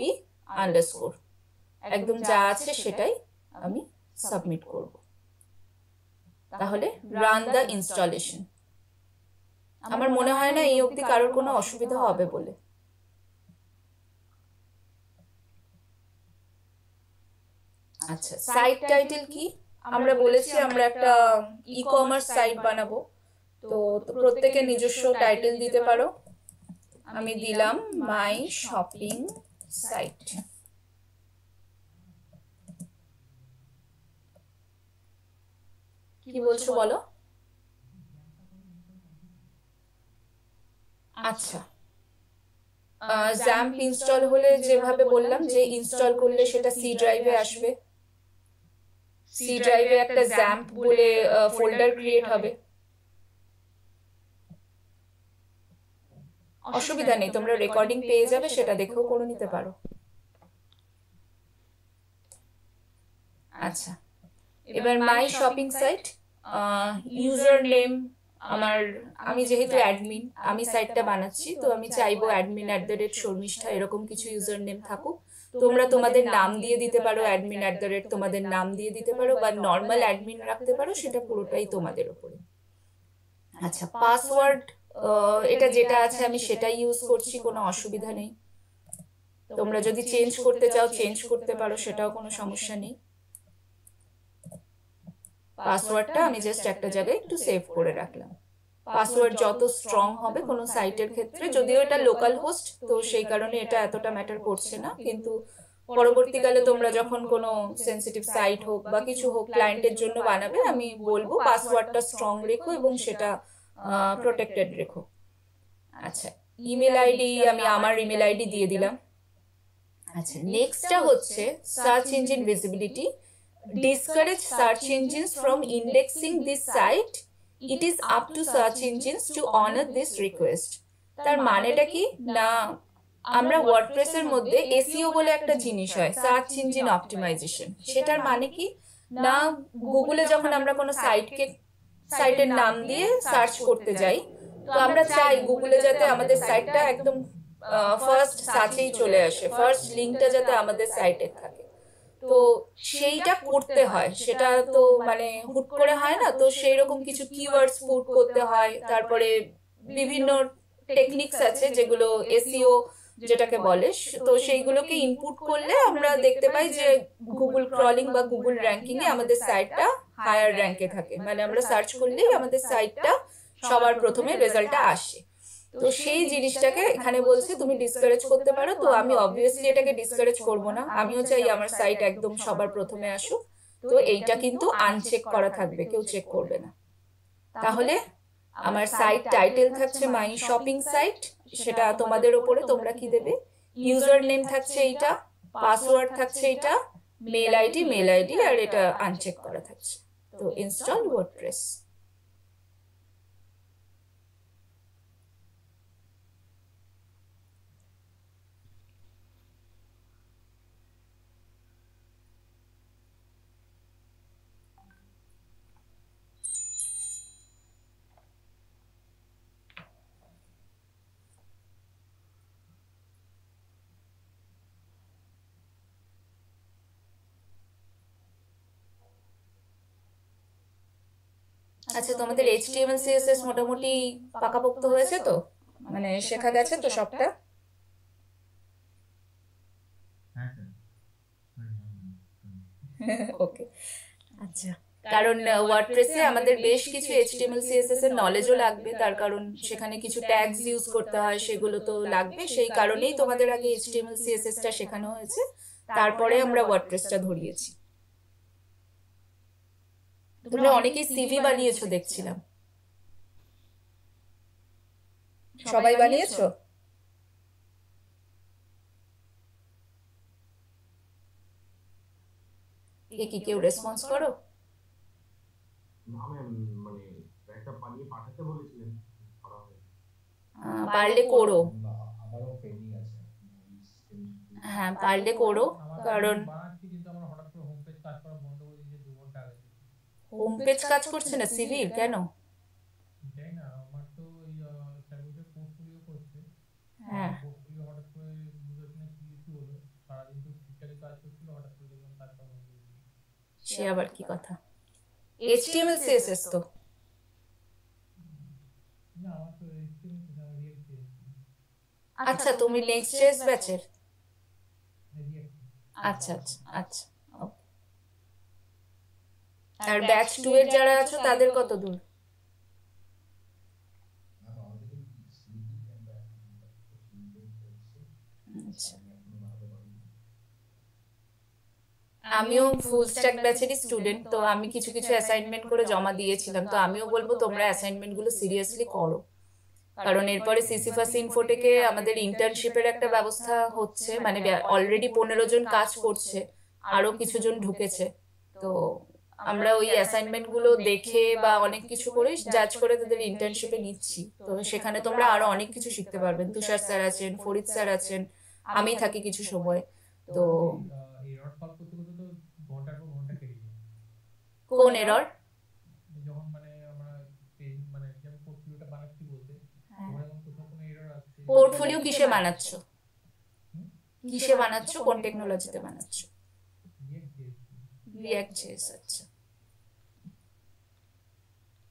আন্ডারস্কোর, একদম যা আছে সেটাই আমি সাবমিট করব। তাহলে রান দ্য ইনস্টলেশন। আমার মনে হয় না এই অবধি কারোর কোনো অসুবিধা হবে বলে। আচ্ছা, সাইট টাইটেল কি? আমরা বলেছি আমরা একটা ই-কমার্স সাইট বানাবো, তো প্রত্যেকে নিজস্ব টাইটেল দিতে পারো। আমি দিলাম মাই শপিং সাইট। কি বলছো বলো? আচ্ছা, জ্যাম্প ইনস্টল হলে যেভাবে বললাম যে ইনস্টল করলে সেটা সি ড্রাইভে আসবে, সি ড্রাইভে একটা জ্যাম্প বলে ফোল্ডার ক্রিয়েট হবে। অসুবিধা নেই, তোমরা রেকর্ডিং পেয়ে যাবে, সেটা দেখেও করে নিতে পারো। আচ্ছা, এবার মাই শপিং সাইট, ইউজার নেম আমি যেহেতু অ্যাডমিন, আমি সাইটটা বানাচ্ছি, তো আমি চাইবো admin@শর্মিষ্ঠা এরকম কিছু ইউজার নেম থাকুক। তোমরা তোমাদের নাম দিয়ে দিতে পারো, admin@ তোমাদের নাম দিয়ে দিতে পারো, বা নর্মাল অ্যাডমিন রাখতে পারো, সেটা পুরোটাই তোমাদের উপরে। আচ্ছা, পাসওয়ার্ড এটা যেটা আছে আমি সেটাই ইউজ করছি, কোনো অসুবিধা নেই। তোমরা যদি চেঞ্জ করতে চাও চেঞ্জ করতে পারো, সেটাও কোনো সমস্যা নেই। পাসওয়ার্ডটা আমি জাস্ট একটা জায়গায় একটু সেভ করে রাখলাম। পাসওয়ার্ড যত স্ট্রং হবে কোনো সাইটের ক্ষেত্রে, যদিও এটা লোকাল হোস্ট তো সেই কারণে এটা এতটা ম্যাটার করছে না, কিন্তু পরবর্তীকালে তোমরা যখন কোনো সেন্সিটিভ সাইট হোক বা কিছু হোক ক্লায়েন্টের জন্য বানাবে, আমি বলবো পাসওয়ার্ডটা স্ট্রং রেখো এবং সেটা প্রোটেক্টেড রেখো। আচ্ছা, ইমেল আইডি আমি আমার ইমেল আইডি দিয়ে দিলাম। আচ্ছা, নেক্সটটা হচ্ছে search engine visibility. Discourage search engines from indexing this site. It is up to search engines to honor this request. তার মানেটা কি না, আমরা ওয়ার্ডপ্রেসের মধ্যে এসইও বলে একটা জিনিস হয়, সার্চ ইঞ্জিন অপটিমাইজেশন। সেটার মানে কি না, গুগলে যখন আমরা কোনো সাইটের নাম দিয়ে সার্চ করতে যাই, তো আমরা চাই গুগলে যাতে আমাদের সাইটটা একদম ফার্স্ট সার্চেই চলে আসে, ফার্স্ট লিঙ্কটা যাতে আমাদের সাইটে থাকে। তো সেইটা করতে হয়, সেটা তো মানে হুট করে হয় না, তো সেই রকম কিছু কিওয়ার্ডস পুট করতে হয়। তারপরে বিভিন্ন টেকনিক্স আছে যেগুলো এসইও যেটাকে বলে, তো সেইগুলোকে ইনপুট করলে আমরা দেখতে পাই যে গুগল ক্রলিং বা গুগল র্যাঙ্কিং এ আমাদের সাইটটা হায়ার র্যাঙ্কে থাকে, মানে আমরা সার্চ করলেই আমাদের সাইটটা সবার প্রথমে রেজাল্টটা আসে। তো সেই জিনিসটাকে এখানে বলছে তুমি ডিসকারেজ করতে পারো। তো আমি অবভিয়াসলি এটাকে ডিসকারেজ করব না, আমিও চাই আমার সাইট একদম সবার প্রথমে আসুক। তো এইটা কিন্তু আনচেক করা থাকবে, কেউ চেক করবে না। তাহলে আমার সাইট টাইটেল থাকছে মাই শপিং সাইট, সেটা তোমাদের উপরে, তোমরা কি দেবে। ইউজার নেম থাকছে এইটা, পাসওয়ার্ড থাকছে এইটা, মেল আইডি আর এটা আনচেক করা থাকছে। তো ইনস্টল ওয়ার্ডপ্রেস। আচ্ছা, তোমাদের HTML CSS মোটামুটি পাকাপোক্ত হয়েছে তো, মানে শেখা গেছে তো সবটা? হ্যাঁ স্যার। ওকে, আচ্ছা। কারণ ওয়ার্ডপ্রেসে আমাদের বেশ কিছু HTML CSS এর নলেজও লাগবে, তার কারণ সেখানে কিছু ট্যাগস ইউজ করতে হয়, সেগুলো তো লাগবে। সেই কারণেই তোমাদের আগে HTML CSS টা শেখানো হয়েছে, তারপরে আমরা ওয়ার্ডপ্রেসটা ধরিয়েছি। তোমরা অনেকেই সিভি বানিয়েছো দেখছিলাম, সবাই বানিয়েছো? এ কি কেউ রেসপন্স করো? না ম্যাম, মানে একটা বানিয়ে পাঠাতে বলেছিলেন, করা হয়নি। পারলে করো, আমারও পেন্ডিং আছে। হ্যাঁ পারলে করো, কারণ বানাচ্ছি কিন্তু আমার হঠাৎ করে হোম পেজ কাজ করা বন্ধ করে দিয়েছে 2 ঘন্টা আগে থেকে। হোম পেজ কাজ করছে না সিভির, কেন? তাই না, আমার তো ওই স্যারগুলোর পোর্টফোলিও করছে, হ্যাঁ, পোর্টফোলিও হঠাৎ করে বুঝতে না কি ইস্যু হলো, সারাদিন তো ঠিকঠাকই কাজ করছিল, হঠাৎ করে দেখলাম কাজটা বন্ধ করে দিয়েছে। সে আবার কি কথা? HTML CSS তো না, আমার তো এক্সপিরিয়েন্স আছে, আমার রিয়েক্ট আচ্ছা, তুমি নেক্সট জেএস ব্যাচের? রিয়েক্ট আচ্ছা আচ্ছা আচ্ছা, ওকে। আর ব্যাচ 2 এর যারা আছো তাদের কত দূর? আচ্ছা, আমিও ফুল স্ট্যাক ব্যাচেরই স্টুডেন্ট, তো আমি কিছু কিছু অ্যাসাইনমেন্ট করে জমা দিয়েছিলাম। তো আমিও বলবো তোমরা অ্যাসাইনমেন্ট গুলো সিরিয়াসলি করো, কারণ এরপরে সিসিফাস ইনফোটেকে আমাদের ইন্টার্নশিপের একটা ব্যবস্থা হচ্ছে, মানে অলরেডি 15 জন কাজ করছে, আরো কিছু জন ঢুকেছে। তো আমরা ওই অ্যাসাইনমেন্ট গুলো দেখে বা অনেক কিছু করে জাজ করে তাদের ইন্টার্নশিপে নিচ্ছি। তো সেখানে তোমরা আরো অনেক কিছু শিখতে পারবেন। তুষার স্যার আছেন, ফরিদ স্যার আছেন, আমি থাকি কিছু সময়। তো এরর সলভ করতে করতে তো ঘন্টার পর ঘন্টা কেটে যায়। কোন এরর? যখন মানে আমরা মানে যেমন পোর্টফোলিওটা বানাচ্ছি বলতে, তখন যখন কোথাও কোনো এরর আসছে। পোর্টফোলিও কিসে বানাচ্ছো? কিসে বানাচ্ছো? কোন টেকনোলজিতে বানাচ্ছো? React.js। আচ্ছা,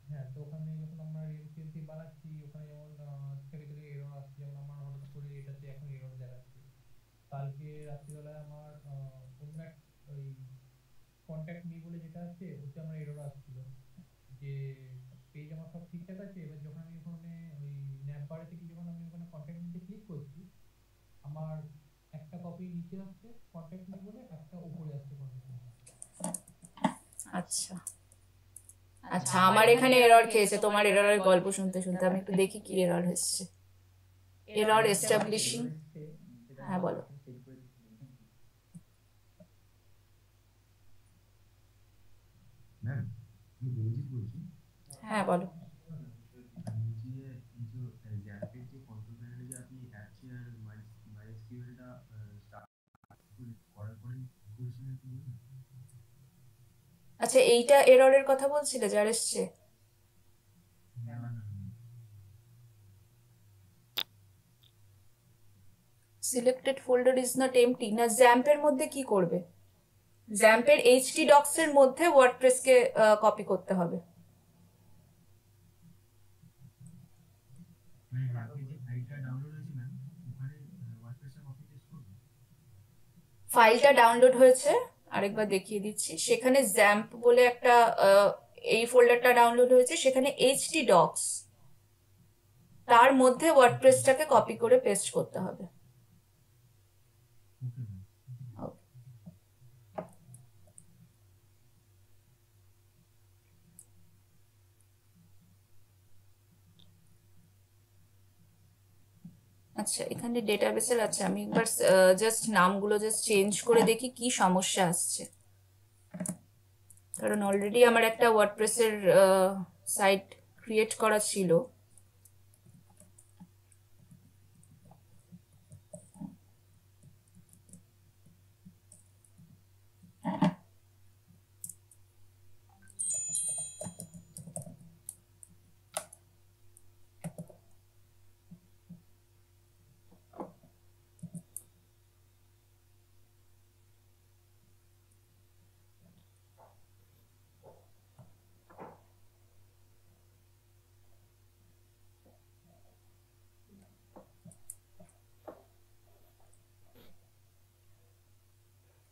হ্যাঁ, তো ওখানে যখন আমরা রিয়েল বানাচ্ছি, ওখানে যেমন থেকে থেকে এরর আসছে, যেমন আমার হঠাৎ করে এটাতে এখন এরর দেখাচ্ছে। কালকে রাত্রিবেলায় আমার অন্য এক ওই কন্ট্যাক্ট মি বলে যেটা আছে, ওতে আমার এরর আসছিল যে পেজ আমার সব ঠিকঠাক আছে। এবার যখন আমি ওখানে ওই ন্যাপবারে থেকে যখন আমি ওখানে কন্ট্যাক্ট মিতে ক্লিক করছি, আমার একটা কপি নিচে আসছে কন্ট্যাক্ট মি বলে, একটা উপরে আসছে কন্ট্যাক্ট মি। আচ্ছা আচ্ছা, আমার এখানে এরর খেয়েছে তোমার এররের গল্প শুনতে শুনতে। আমি একটু দেখি কি এরর এসছে। এরর এস্টাবলিশিং, হ্যাঁ বলো। ম্যাম আমি রঞ্জিত বলছি। হ্যাঁ বলো। বলছি যে এই যে জ্যাম্পের যে কন্ট্রোল প্যানেলে যে আপনি অ্যাপসি আর মাইএসকিউএলটা স্টার্ট করার পরে করেছিলেন কি বলুন? আচ্ছা, এইটা এররের কথা বলছিলে যার এসছে? না না না, selected folder is not empty না? জ্যাম্পের মধ্যে কি করবে? জ্যাম্পের এইচটি ডক্স এর মধ্যে ওয়ার্ডপ্রেসকে কপি করতে হবে। মানে র্যাপে যে ফাইলটা ডাউনলোড হয়েছে ম্যাম, ওখানে ওয়ার্ডপ্রেসটা কপি পেস্ট করব। ফাইলটা ডাউনলোড হয়েছে, আরেকবার দেখিয়ে দিচ্ছি। সেখানে জ্যাম্প বলে একটা এই ফোল্ডারটা ডাউনলোড হয়েছে, সেখানে এইচটি ডক্স, তার মধ্যে ওয়ার্ডপ্রেসটাকে কপি করে পেস্ট করতে হবে। Okay ma'am. আচ্ছা, এখানে ডেটাবেসের আছে, আমি একবার জাস্ট নামগুলো জাস্ট চেঞ্জ করে দেখি কি সমস্যা আসছে। কারণ অলরেডি আমার একটা ওয়ার্ডপ্রেসের সাইট ক্রিয়েট করা ছিল।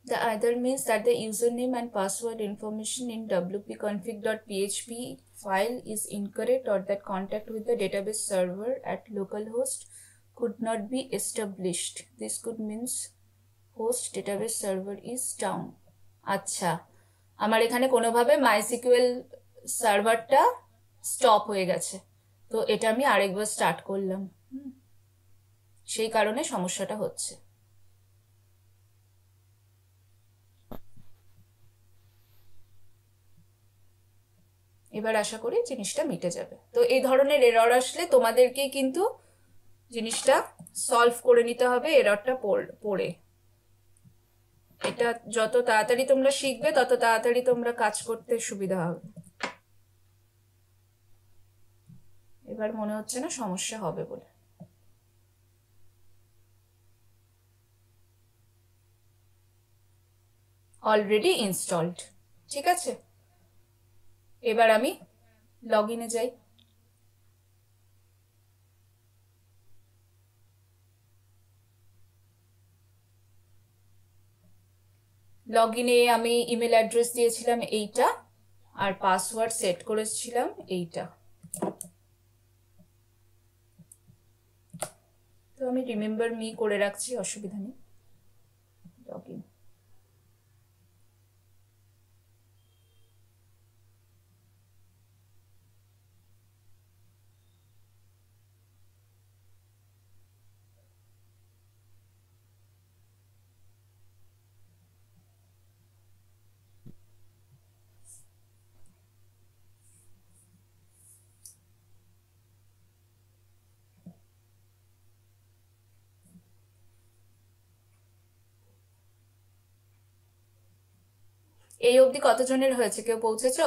The either means that the username and password information in wp-config.php file is incorrect, or that contact with the database server at localhost could not be established. This could means host database server is down. আচ্ছা, আমার এখানে কোনোভাবে MySQL সার্ভারটা stop হয়ে গেছে, তো এটা আমি আরেকবার স্টার্ট করলাম, সেই কারণে সমস্যাটা হচ্ছে। এবার আশা করি জিনিসটা মিটে যাবে। তো এই ধরনের এরর আসলে তোমাদেরকে কিন্তু জিনিসটা সলভ করে নিতে হবে এররটা পড়ে। এটা যত তাড়াতাড়ি তোমরা শিখবে তত তাড়াতাড়ি তোমরা কাজ করতে সুবিধা হবে। এবার মনে হচ্ছে না সমস্যা হবে বলে। অলরেডি ইনস্টলড, ঠিক আছে। এবার আমি লগ ইনে যাই। লগ ইনে আমি ইমেল অ্যাড্রেস দিয়েছিলাম এইটা, আর পাসওয়ার্ড সেট করেছিলাম এইটা। তো আমি রিমেম্বার মি করে রাখছি, অসুবিধা নেই। Log in. এই অবধি কতজনের হয়েছে, কেউ পৌঁছেছো?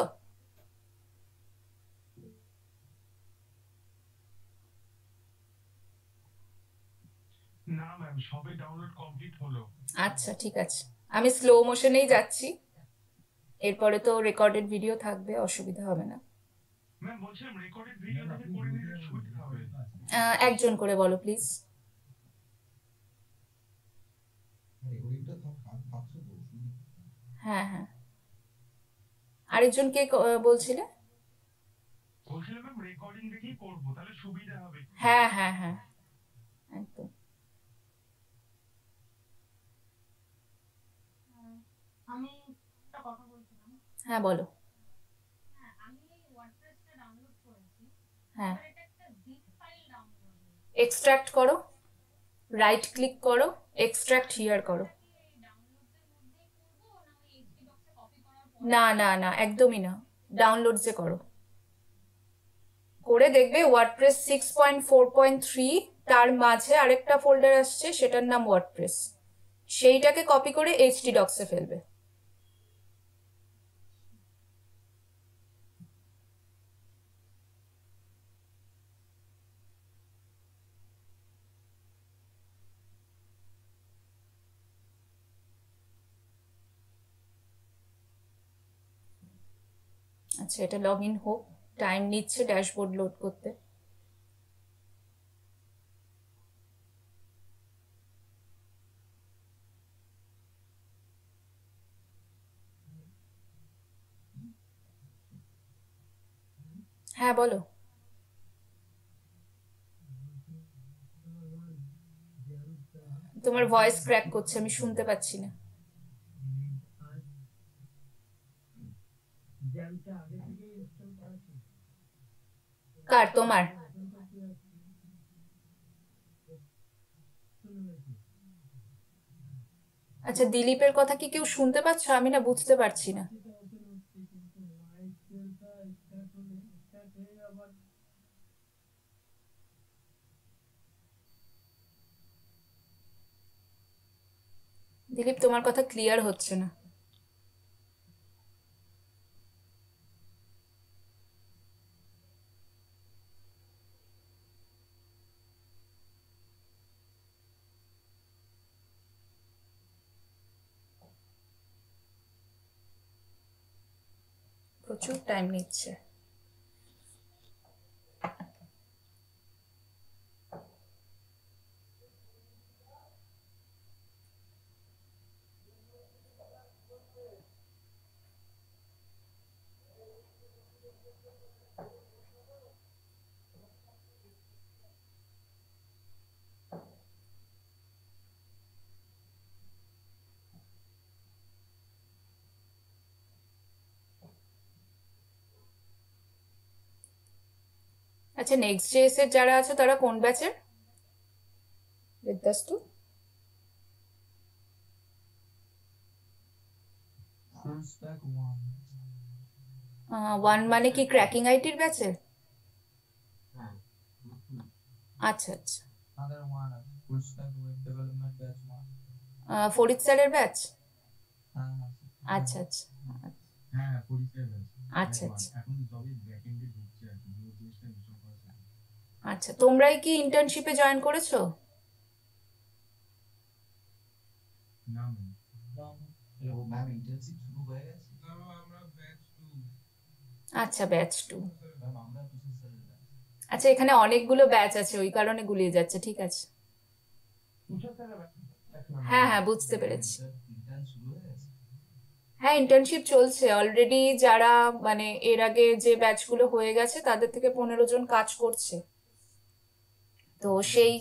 না ম্যাম, সবে ডাউনলোড কমপ্লিট হলো। আচ্ছা ঠিক আছে, আমি স্লো মোশনেই যাচ্ছি, এরপরে তো রেকর্ডেড ভিডিও থাকবে, অসুবিধা হবে না। ম্যাম বলছিলাম রেকর্ডেড ভিডিও থেকে করে নিলে সুবিধা হবে। একজন করে বলো প্লিজ। রেকর্ডিংটা থাকছে তো অসুবিধা। হ্যাঁ হ্যাঁ, আরেকজন কে বলছিলে? বলছিলাম ম্যাম রেকর্ডিং দেখেই করব, তাহলে সুবিধা হবে। হ্যাঁ হ্যাঁ হ্যাঁ, একদম। আমি একটা কথা বলছিলাম। হ্যাঁ বলো। হ্যাঁ, আমি ওয়ার্ডপ্রেসটা ডাউনলোড করেছি। হ্যাঁ, এবার এটা একটা জিপ ফাইল ডাউনলোড হয়েছে। এক্সট্রাক্ট করো, রাইট ক্লিক করো, এক্সট্রাক্ট হিয়ার করো। ডাউনলোডসের মধ্যেই করব না ওই এইচডি বক্সে কপি করার পর? না না না, একদমই না, ডাউনলোডসে করো। করে দেখবে ওয়ার্ডপ্রেস 6.4.3 তার মাঝে আরেকটা ফোল্ডার আসছে, সেটার নাম ওয়ার্ডপ্রেস, সেইটাকে কপি করে এইচডি ডক্সে ফেলবে। আচ্ছা, এটা লগ ইন হোক, টাইম নিচ্ছে ড্যাশবোর্ড লোড করতে। হ্যাঁ বলো। তোমার ভয়েস ক্র্যাক করছে, আমি শুনতে পাচ্ছি না। কার, তোমার? আচ্ছা, দিলীপের কথা কি কেউ শুনতে পাচ্ছ? আমি না বুঝতে পারছি না। দিলীপ, তোমার কথা ক্লিয়ার হচ্ছে না। প্রচুর টাইম নিচ্ছে। আচ্ছা, নেক্সট জেএস এর যারা আছে তারা কোন ব্যাচের? বিদ্যাস্তু? ফুল স্ট্যাক 1 মানে কি ক্র্যাকিং আইটির ব্যাচের? হ্যাঁ আচ্ছা আচ্ছা, আদার ওয়ান আছে full stack web development batch 1। Farid স্যারের ব্যাচ? হ্যাঁ হ্যাঁ আচ্ছা আচ্ছা হ্যাঁ পরিচয় আছে। আচ্ছা আচ্ছা এখন সবই ব্যাকএন্ডে ঢুকছে আর কি, নিউ জিনিসটা ইনস্টল করা যায়। আচ্ছা, তোমরাই কি ইন্টার্নশিপে জয়েন করেছো? না ম্যাম, ও ম্যাম ইন্টার্নশিপ শুরু হয়ে গেছে। না আমরা ব্যাচ 2। আচ্ছা, ব্যাচ 2। ম্যাম আমরা তুষার স্যারের ব্যাচ। আচ্ছা, এখানে অনেকগুলো ব্যাচ আছে, ওই কারণে গুলিয়ে যাচ্ছে। ঠিক আছে, হ্যাঁ হ্যাঁ বুঝতে পেরেছি। ইন্টার্ন শুরু হয়ে গেছে। হ্যাঁ, ইন্টার্নশিপ চলছে অলরেডি। যারা মানে এর আগে যে ব্যাচগুলো হয়ে গেছে তাদের থেকে 15 জন কাজ করছে। তো সেই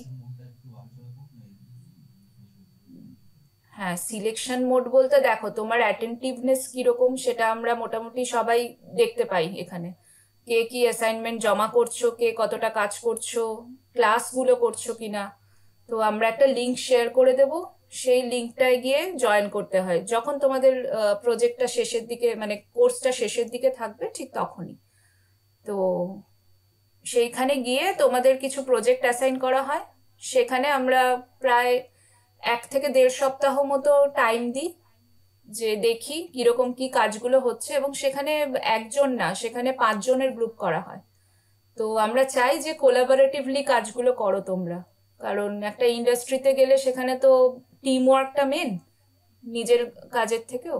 হ্যাঁ, সিলেকশন মোড বলতে দেখো তোমার অ্যাটেন্টিভনেস কিরকম সেটা আমরা মোটামুটি সবাই দেখতে পাই এখানে। কে কি অ্যাসাইনমেন্ট জমা করছো, কে কতটা কাজ করছো, ক্লাসগুলো করছো কিনা। তো আমরা একটা লিঙ্ক শেয়ার করে দেব, সেই লিঙ্কটায় গিয়ে জয়েন করতে হয় যখন তোমাদের প্রজেক্টটা শেষের দিকে, মানে কোর্সটা শেষের দিকে থাকবে ঠিক তখনই। তো সেইখানে গিয়ে তোমাদের কিছু প্রজেক্ট অ্যাসাইন করা হয়, সেখানে আমরা প্রায় 1 থেকে 1.5 সপ্তাহ মতো টাইম দিই। যে দেখি কিরকম কি কাজগুলো হচ্ছে, এবং সেখানে একজন না, সেখানে 5 জনের গ্রুপ করা হয়। তো আমরা চাই যে কোলাবোরেটিভলি কাজগুলো করো তোমরা, কারণ একটা ইন্ডাস্ট্রিতে গেলে সেখানে তো টিম ওয়ার্কটা মেন নিজের কাজের থেকেও।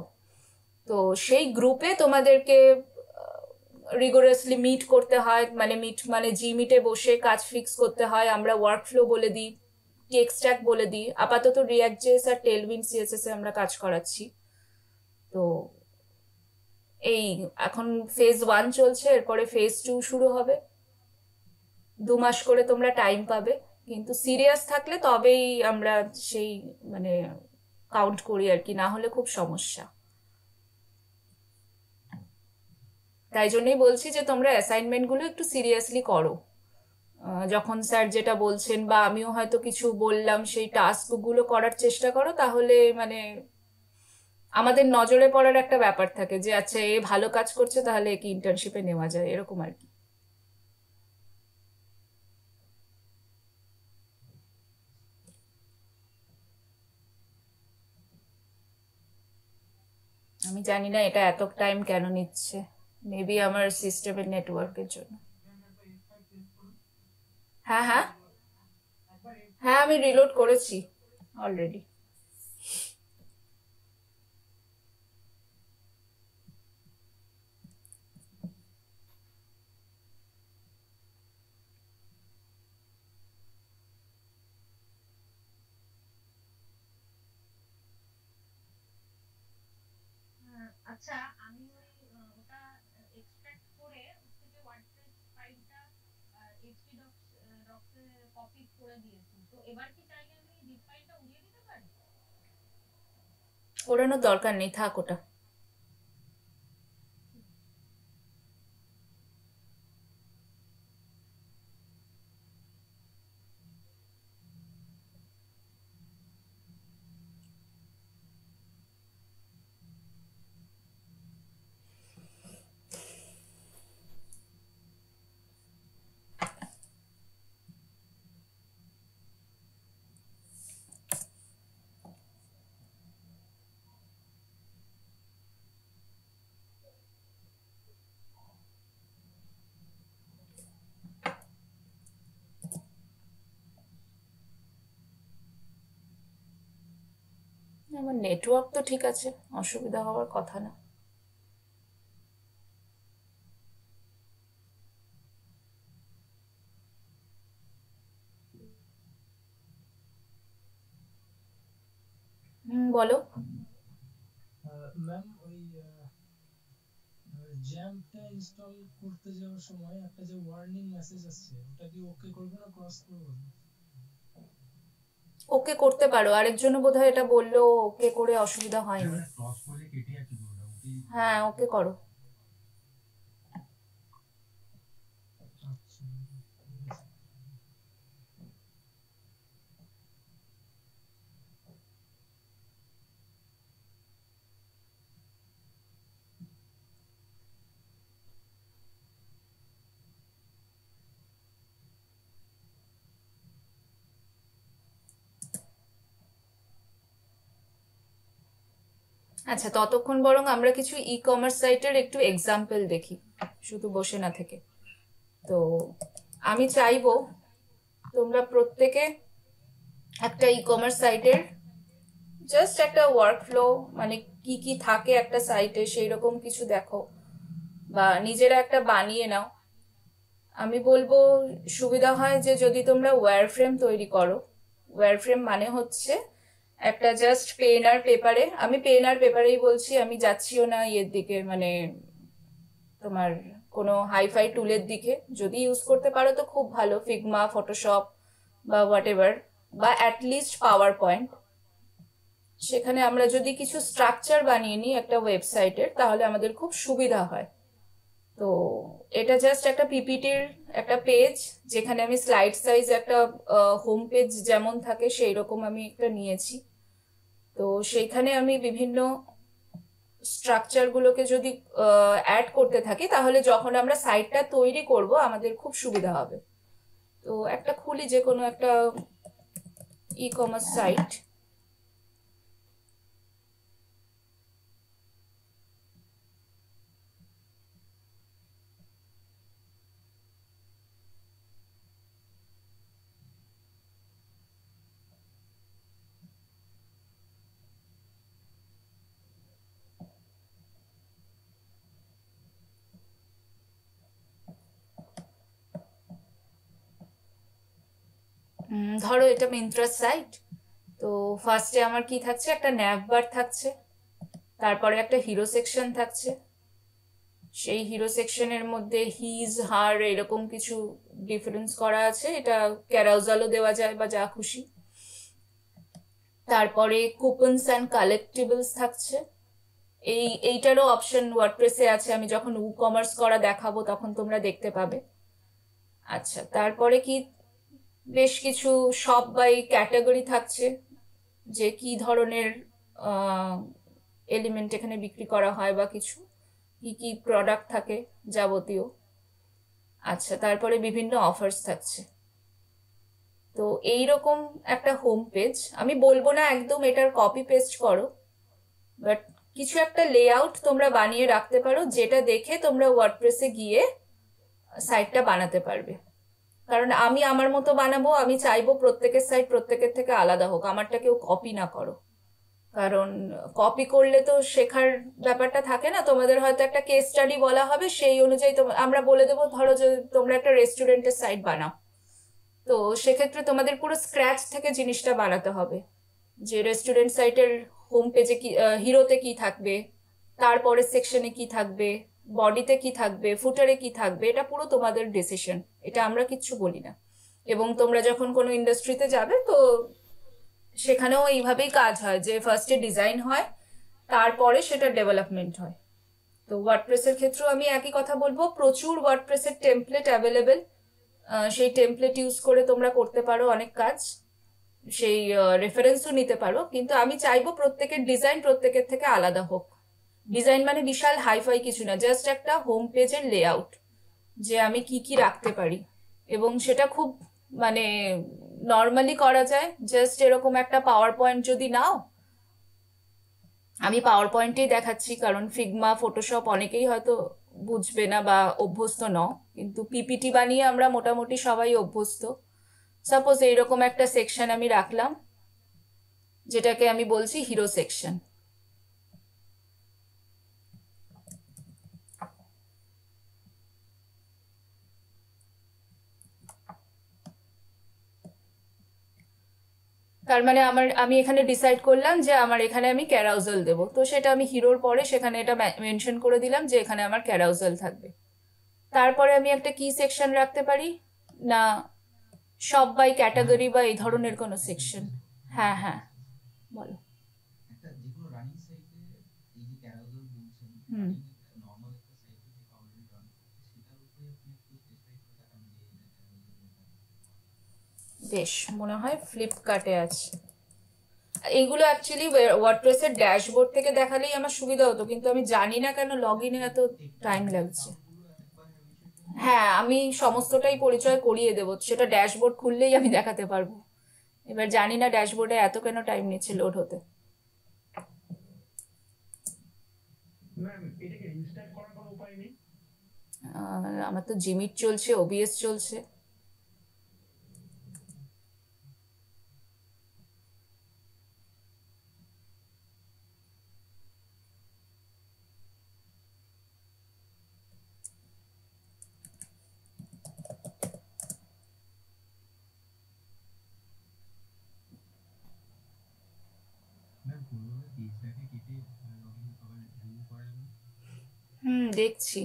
তো সেই গ্রুপে তোমাদেরকে রিগোরাসলি মিট করতে হয়, মানে জি মিটে বসে কাজ ফিক্স করতে হয়। আমরা ওয়ার্ক ফ্লো বলে দিই, টেক স্ট্যাক বলে দিই। আপাতত রিঅ্যাক্ট জেএস আর টেলউইন্ড সিএসএস এ আমরা কাজ করাচ্ছি। তো এই এখন ফেজ 1 চলছে, এরপরে ফেজ 2 শুরু হবে। 2 মাস করে তোমরা টাইম পাবে, কিন্তু সিরিয়াস থাকলে তবেই আমরা সেই মানে কাউন্ট করি আর কি, না হলে খুব সমস্যা। তাই জন্যই বলছি যে তোমরা অ্যাসাইনমেন্টগুলো একটু সিরিয়াসলি করো। যখন স্যার যেটা বলছেন বা আমিও হয়তো কিছু বললাম, সেই টাস্কগুলো করার চেষ্টা করো, তাহলে মানে আমাদের নজরে পড়ার একটা ব্যাপার থাকে যে আচ্ছা এ ভালো কাজ করছে, তাহলে একে ইন্টার্নশিপে নেওয়া যায়, এরকম আর কি। আমি জানি না এটা এত টাইম কেন নিচ্ছে, মেবি আমার সিস্টেমের নেটওয়ার্কের জন্য। হ্যাঁ হ্যাঁ হ্যাঁ, আমি রিলোড করেছি অলরেডি। আচ্ছা, আমি ওটা এক্সট্রাক্ট করে ওর থেকে ওয়ার্ডপ্রেস ফাইলটা এইচটি ডক্সে কপি করে দিয়েছি। তো এবার কি চাইলে আমি জিপ ফাইলটা উড়িয়ে দিতে পারি? ওড়ানোর দরকার নেই, থাক ওটা। আমার নেটওয়ার্ক তো ঠিক আছে, অসুবিধা হওয়ার কথা না। বলো। ম্যাম ওই জ্যাম্পটা ইনস্টল করতে যাওয়ার সময় একটা যে ওয়ার্নিং মেসেজ আসছে, ওটা কি ওকে করবে না ক্রস করবে? ওকে করতে পারো, আরেকজন বোধহয় এটা বললো, ওকে করে অসুবিধা হয়নি। ক্রস করলে কেটে যাচ্ছে পুরোটা, ওকে হ্যাঁ ওকে করো। আচ্ছা আচ্ছা, ততক্ষণ বরং আমরা কিছু ই কমার্স সাইটের একটু এক্সাম্পল দেখি, শুধু বসে না থেকে। তো আমি চাইবো তোমরা প্রত্যেকে একটা ই কমার্স সাইটের জাস্ট একটা ওয়ার্কফ্লো, মানে কি কি থাকে একটা সাইটে সেই রকম কিছু দেখো, বা নিজেরা একটা বানিয়ে নাও। আমি বলবো সুবিধা হয় যে যদি তোমরা ওয়্যারফ্রেম তৈরি করো। ওয়্যারফ্রেম মানে হচ্ছে একটা জাস্ট পেন আর পেপারে, আমি পেন আর পেপারেই বলছি, আমি যাচ্ছিও না ইয়ের দিকে, মানে তোমার কোনো হাইফাই টুলের দিকে। যদি ইউজ করতে পারো তো খুব ভালো, ফিগমা, ফটোশপ বা হোয়াট এভার, বা অ্যাটলিস্ট পাওয়ার পয়েন্ট। সেখানে আমরা যদি কিছু স্ট্রাকচার বানিয়ে নিই একটা ওয়েবসাইটের, তাহলে আমাদের খুব সুবিধা হয়। তো এটা জাস্ট একটা পিপিটির একটা পেজ, যেখানে আমি স্লাইড সাইজ একটা হোম পেজ যেমন থাকে সেই রকম আমি একটা নিয়েছি। তো সেইখানে আমি বিভিন্ন স্ট্রাকচারগুলোকে যদি অ্যাড করতে থাকি, তাহলে যখন আমরা সাইটটা তৈরি করব আমাদের খুব সুবিধা হবে। তো একটা খুলি যে কোনো একটা ই কমার্স সাইট। ধরো এটা মিন্ত্রার সাইট, তো ফার্স্টে আমার কি থাকছে, একটা ন্যাভ বার থাকছে, তারপরে একটা হিরো সেকশন থাকছে, সেই হিরো সেকশনের মধ্যে হিজ হার এরকম কিছু ডিফারেন্স করা আছে, এটা ক্যারাউজালও দেওয়া যায় বা যা খুশি। তারপরে কুপনস অ্যান্ড কালেক্টিবলস থাকছে, এইটারও অপশন ওয়ার্ডপ্রেসে আছে, আমি যখন ই কমার্স করা দেখাবো তখন তোমরা দেখতে পাবে। আচ্ছা, তারপরে কি বেশ কিছু শপ বাই ক্যাটাগরি থাকছে, যে কি ধরনের এলিমেন্ট এখানে বিক্রি করা হয় বা কিছু কি কি প্রোডাক্ট থাকে যাবতীয়। আচ্ছা, তারপরে বিভিন্ন অফার্স থাকছে। তো এইরকম একটা হোম পেজ, আমি বলবো না একদম এটার কপি পেস্ট করো, বাট কিছু একটা লেআউট তোমরা বানিয়ে রাখতে পারো, যেটা দেখে তোমরা ওয়ার্ডপ্রেসে গিয়ে সাইটটা বানাতে পারবে। কারণ আমি আমার মতো বানাবো, আমি চাইবো প্রত্যেকের সাইট প্রত্যেকের থেকে আলাদা হোক, আমারটা কেউ কপি না করো। কারণ কপি করলে তো শেখার ব্যাপারটা থাকে না, তোমাদের হয়তো একটা কেস স্টাডি বলা হবে, সেই অনুযায়ী আমরা বলে দেবো, ধরো যে তোমরা একটা রেস্টুরেন্টের সাইট বানাও, তো সেক্ষেত্রে তোমাদের পুরো স্ক্র্যাচ থেকে জিনিসটা বানাতে হবে, যে রেস্টুরেন্ট সাইটের হোম পেজে কি, হিরোতে কি থাকবে, তারপরে সেকশনে কি থাকবে, বডিতে কি থাকবে, ফুটারে কি থাকবে, এটা পুরো তোমাদের ডিসিশন, এটা আমরা কিচ্ছু বলি না। এবং তোমরা যখন কোনো ইন্ডাস্ট্রিতে যাবে তো সেখানেও এইভাবেই কাজ হয়, যে ফার্স্টে ডিজাইন হয়, তারপরে সেটা ডেভেলপমেন্ট হয়। তো ওয়ার্ডপ্রেসের ক্ষেত্রেও আমি একই কথা বলবো, প্রচুর ওয়ার্ডপ্রেসের টেমপ্লেট অ্যাভেলেবেল, সেই টেমপ্লেট ইউজ করে তোমরা করতে পারো অনেক কাজ, সেই রেফারেন্সও নিতে পারো। কিন্তু আমি চাইবো প্রত্যেকের ডিজাইন প্রত্যেকের থেকে আলাদা হোক। ডিজাইন মানে বিশাল হাইফাই কিছু না, জাস্ট একটা হোম পেজের লেআউট, যে আমি কি কি রাখতে পারি, এবং সেটা খুব মানে নর্মালি করা যায়। জাস্ট এরকম একটা পাওয়ার পয়েন্ট যদি নাও, আমি পাওয়ার পয়েন্টেই দেখাচ্ছি কারণ ফিগমা ফটোশপ অনেকেই হয়তো বুঝবে না বা অভ্যস্ত নও, কিন্তু পিপিটি বানিয়ে আমরা মোটামুটি সবাই অভ্যস্ত। সাপোজ এইরকম একটা সেকশন আমি রাখলাম, যেটাকে আমি বলছি হিরো সেকশন। তার মানে আমি এখানে ডিসাইড করলাম যে আমার এখানে আমি ক্যারাউজাল দেবো, তো সেটা আমি হিরোর পরে সেখানে এটা মেনশন করে দিলাম যে এখানে আমার ক্যারাউজাল থাকবে। তারপরে আমি একটা কি সেকশন রাখতে পারি না, সব বাই ক্যাটাগরি বা এই ধরনের কোনো সেকশন। হ্যাঁ হ্যাঁ বলো। একটা যেকোনো রানিং সাইটে এই যে ক্যারাউজাল বলছেন, হুম, নরমাল একটা সাইটে যেটা অলরেডি রান করছে সেটার উপরে আপনি একটু স্পেসিফাই করে দেখান যে বেশ, মনে হয় ফ্লিপকার্টে আছে এইগুলো। অ্যাকচুয়ালি ওয়ার্ডপ্রেসের ড্যাশবোর্ড থেকে দেখালেই আমার সুবিধা হতো, কিন্তু আমি জানি না কেন লগ ইনে এত টাইম লাগছে। হ্যাঁ, আমি সমস্তটাই পরিচয় করিয়ে দেবো, সেটা ড্যাশবোর্ড খুললেই আমি দেখাতে পারবো। এবার জানি না ড্যাশবোর্ডে এত কেন টাইম নিচ্ছে লোড হতে। ম্যাম এটাকে ইনস্টল করার কোনো উপায় নেই? আমার তো জিমিট চলছে, ওবিএস চলছে। ম্যাম কোনোভাবে পেজটাকে কেটে লগইন আবার রিমুভ করা যাবে? দেখছি।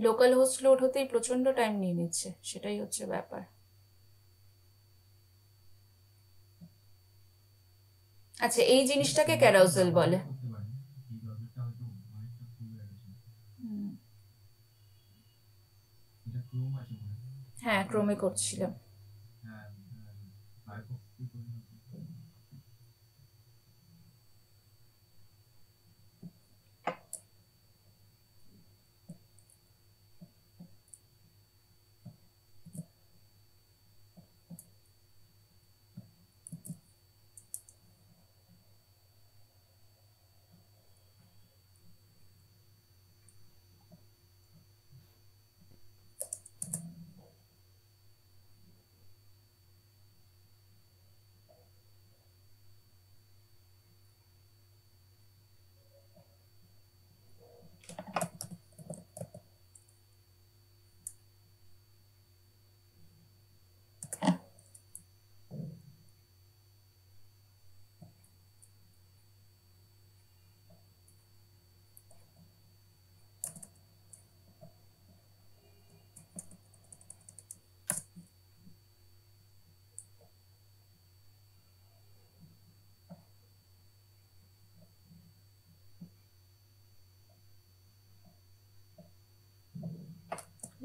লোকাল হোস্ট লোড হতেই প্রচন্ড টাইম নিয়ে নিচ্ছে, সেটাই হচ্ছে ব্যাপার। আচ্ছা, এই জিনিসটাকে ক্যারাউজেল বলে। করতে পারেন এই ব্রাউজারটা হয়তো অনেকটা ফুল হয়ে গেছে। এটা ক্রোম আছে মনে হয়। হ্যাঁ, ক্রোমে করছিলাম। হ্যাঁ, ফায়ারফক্স কি করে হচ্ছে?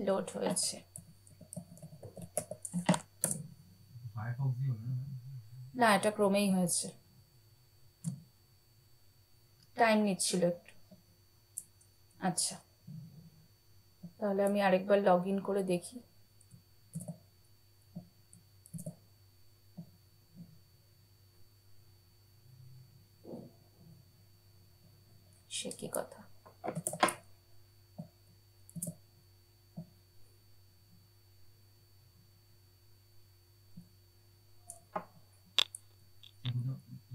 লোড হয়েছে। ফায়ারফক্স দিয়ে হলো না? না, এটা ক্রোমেই হয়েছে, টাইম নিচ্ছিল একটু। আচ্ছা, তাহলে আমি আরেকবার লগ ইন করে দেখি। সে কি কথা,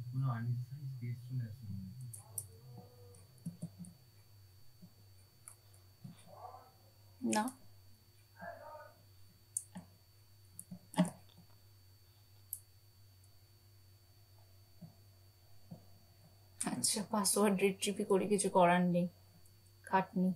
পুরো আননেসেসারি স্পেস চলে আসছে। না আচ্ছা, পাসওয়ার্ড রিট্রিভই করি, কিছু করার নেই, খাটনি।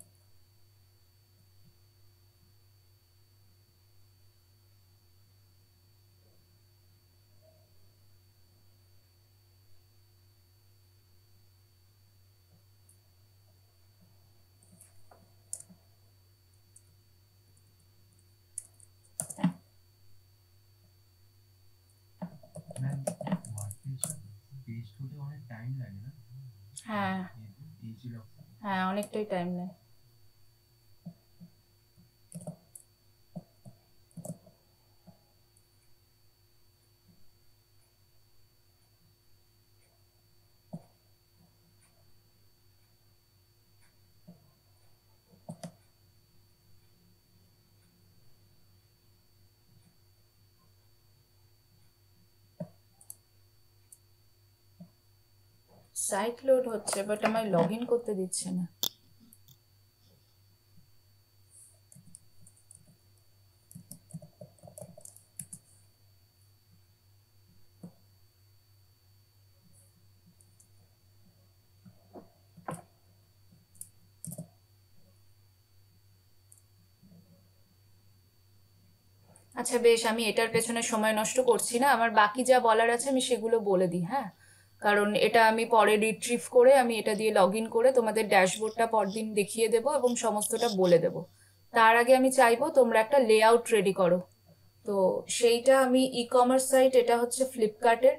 ম্যাম ওয়ার্ডপ্রেসটা পেস্ট হতে অনেক টাইম লাগে না? হ্যাঁ হ্যাঁ, অনেকটাই টাইম নেয়। সাইট লোড হচ্ছে, বাট আমায় লগ ইন করতে দিচ্ছে না। আচ্ছা বেশ, আমি এটার পেছনে সময় নষ্ট করছি না, আমার বাকি যা বলার আছে আমি সেগুলো বলে দিই। হ্যাঁ, কারণ এটা আমি পরে রিট্রিভ করে আমি এটা দিয়ে লগ ইন করে তোমাদের ড্যাশবোর্ডটা পরদিন দেখিয়ে দেবো এবং সমস্তটা বলে দেবো। তার আগে আমি চাইবো তোমরা একটা লেআউট রেডি করো। তো সেইটা আমি ই কমার্স সাইট, এটা হচ্ছে ফ্লিপকার্টের,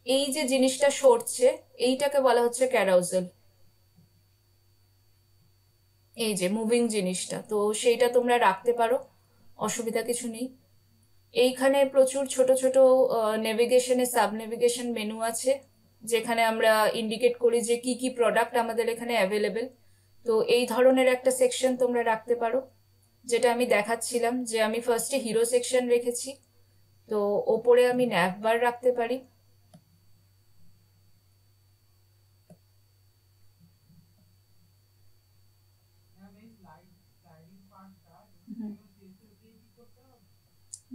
এই যে জিনিসটা সরছে এইটাকে বলা হচ্ছে ক্যারাউজেল, এই যে মুভিং জিনিসটা। তো সেইটা তোমরা রাখতে পারো, অসুবিধা কিছু নেই। এইখানে প্রচুর ছোট ছোট নেভিগেশনে সাব নেভিগেশন মেনু আছে, যেখানে আমরা ইন্ডিকেট করি যে কি কি প্রোডাক্ট আমাদের এখানে অ্যাভেলেবেল। তো এই ধরনের একটা সেকশন তোমরা রাখতে পারো, যেটা আমি দেখাচ্ছিলাম যে আমি ফার্স্টে হিরো সেকশন রেখেছি। তো ওপরে আমি ন্যাভবার রাখতে পারি।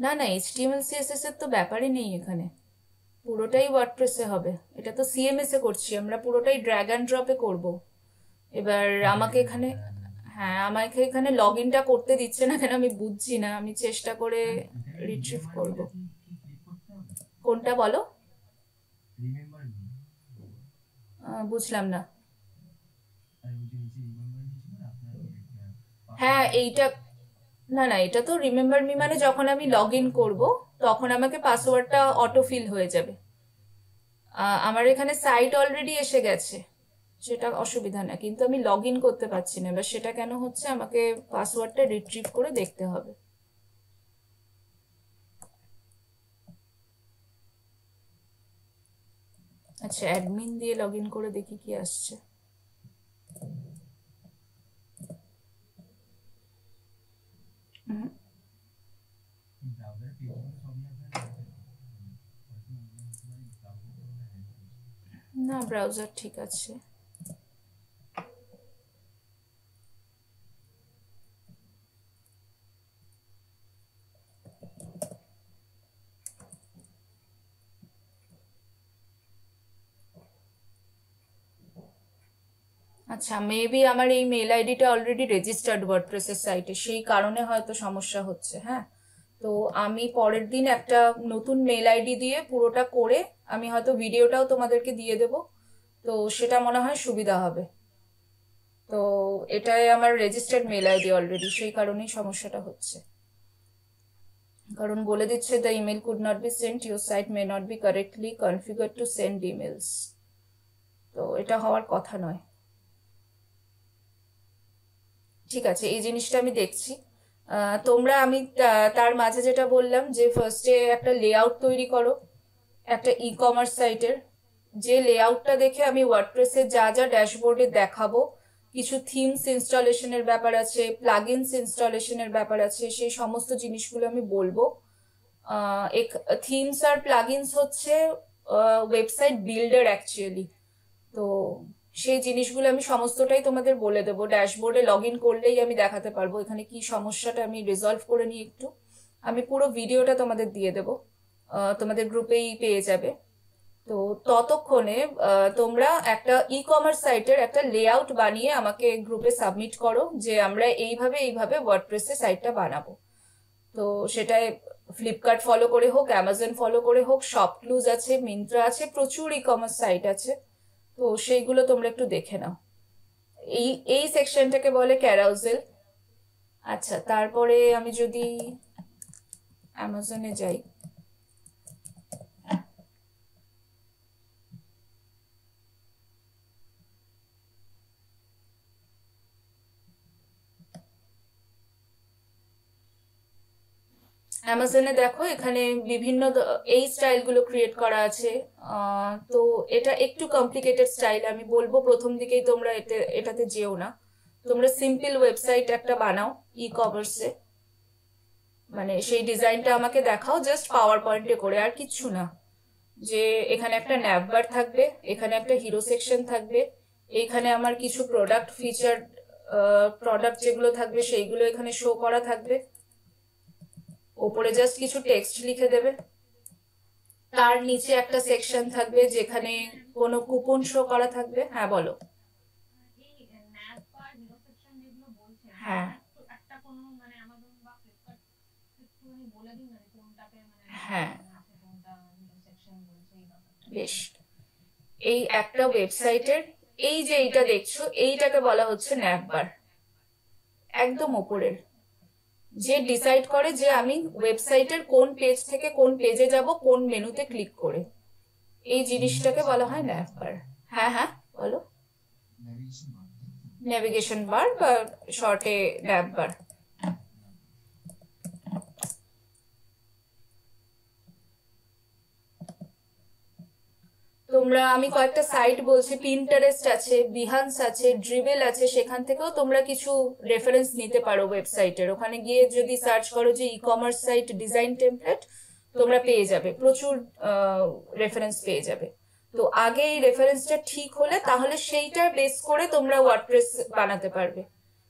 না না, HTML CSS এর তো ব্যাপারই নেই এখানে, পুরোটাই ওয়ার্ডপ্রেসে হবে। এটা তো CMS এ করছি আমরা, পুরোটাই ড্র্যাগ অ্যান্ড ড্রপে করব। এবার আমাকে এখানে, হ্যাঁ আমাকে এখানে লগ ইনটা করতে দিচ্ছে না কেন আমি বুঝছি না, আমি চেষ্টা করে রিট্রিভ করব। কোনটা বলো? বুঝলাম না। হ্যাঁ এইটা, না না, এটা তো রিমেম্বার মি মানে যখন আমি লগ ইন করবো তখন আমাকে পাসওয়ার্ডটা অটোফিল হয়ে যাবে। আমার এখানে সাইট অলরেডি এসে গেছে, সেটা অসুবিধা না, কিন্তু আমি লগ ইন করতে পারছি না। এবার সেটা কেন হচ্ছে, আমাকে পাসওয়ার্ডটা রিট্রিভ করে দেখতে হবে। আচ্ছা, অ্যাডমিন দিয়ে লগ ইন করে দেখি কি আসছে। না, ব্রাউজার ঠিক আছে। আচ্ছা, মেবি আমার এই মেল আইডিটা অলরেডি রেজিস্টার্ড ওয়ার্ডপ্রেসের সাইটে, সেই কারণে হয়তো সমস্যা হচ্ছে। হ্যাঁ, তো আমি পরের দিন একটা নতুন মেল আইডি দিয়ে পুরোটা করে আমি হয়তো ভিডিওটাও তোমাদেরকে দিয়ে দেব, তো সেটা মনে হয় সুবিধা হবে। তো এটাই আমার রেজিস্টার্ড মেল আইডি অলরেডি, সেই কারণেই সমস্যাটা হচ্ছে। কারণ বলে দিচ্ছে the email could not be sent, your site may not be correctly configure to send emails. তো এটা হওয়ার কথা নয়। ঠিক আছে, এই জিনিসটা আমি দেখছি। তোমরা আমি তার মাঝে যেটা বললাম যে ফার্স্টে একটা লেআউট তৈরি করো একটা ই কমার্স সাইটের। যে লেআউটটা দেখে আমি ওয়ার্ডপ্রেসে যা যা ড্যাশবোর্ডে দেখাবো, কিছু থিমস ইনস্টলেশনের ব্যাপার আছে, প্লাগইনস ইনস্টলেশনের ব্যাপার আছে, সেই সমস্ত জিনিসগুলো আমি বলবো। থিমস আর প্লাগইনস হচ্ছে ওয়েবসাইট বিল্ডার অ্যাকচুয়ালি। তো সেই জিনিসগুলো আমি সমস্তটাই তোমাদের বলে দেবো। ড্যাশবোর্ডে লগ ইন করলেই আমি দেখাতে পারবো এখানে কি সমস্যাটা আমি রিজলভ করে নিই একটু। আমি পুরো ভিডিওটা তোমাদের দিয়ে দেবো, তোমাদের গ্রুপেই পেয়ে যাবে। তো ততক্ষণে তোমরা একটা ই কমার্স সাইটের একটা লেআউট বানিয়ে আমাকে গ্রুপে সাবমিট করো যে আমরা এইভাবে ওয়ার্ডপ্রেসে সাইটটা বানাবো। তো সেটায় ফ্লিপকার্ট ফলো করে হোক, অ্যামাজন ফলো করে হোক, শপক্লুজ আছে, মিন্ত্রা আছে, প্রচুর ই কমার্স সাইট আছে। তো সেইগুলো তোমরা একটু দেখে নাও। এই সেকশনটাকে বলে ক্যারাউজেল। আচ্ছা, তারপরে আমি যদি অ্যামাজনে যাই, অ্যামাজনে দেখো এখানে বিভিন্ন এই স্টাইলগুলো ক্রিয়েট করা আছে। তো এটা একটু কমপ্লিকেটেড স্টাইল, আমি বলবো প্রথম দিকেই তোমরা এটাতে যেও না। তোমরা সিম্পল ওয়েবসাইট একটা বানাও ই কমার্সে, মানে সেই ডিজাইনটা আমাকে দেখাও জাস্ট পাওয়ার পয়েন্টে করে, আর কিচ্ছু না। যে এখানে একটা ন্যাভবার থাকবে, এখানে একটা হিরো সেকশন থাকবে, এইখানে আমার কিছু প্রোডাক্ট ফিচার প্রোডাক্ট যেগুলো থাকবে সেইগুলো এখানে শো করা থাকবে। ওপরে জাস্ট কিছু টেক্সট লিখে দেবে। তার নিচে একটা সেকশন থাকবে যেখানে কোনো কুপন শো করা থাকবে। হ্যাঁ বলো। হ্যাঁ হ্যাঁ বেশ। এই একটা ওয়েবসাইটের এই যে এইটা দেখছো, এইটাকে বলা হচ্ছে ন্যাভবার, একদম ওপরের, যে ডিসাইড করে যে আমি ওয়েবসাইটের কোন পেজ থেকে কোন পেজে যাব কোন মেনুতে ক্লিক করে, এই জিনিসটাকে বলা হয় ন্যাভবার। হ্যাঁ হ্যাঁ বলো। নেভিগেশন বার বা শর্টে ন্যাভবার। তোমরা, আমি কয়েকটা সাইট বলছি, পিন্টারেস্ট আছে, বিহান্স আছে, ড্রিবেল আছে, সেখান থেকেও তোমরা কিছু রেফারেন্স নিতে পারো ওয়েবসাইটের। ওখানে গিয়ে যদি সার্চ করো যে e commerce site design template, তোমরা পেয়ে যাবে, প্রচুর রেফারেন্স পেয়ে যাবে। তো আগে এই রেফারেন্সটা ঠিক হলে তাহলে সেইটার বেস করে তোমরা ওয়ার্ডপ্রেস বানাতে পারবে।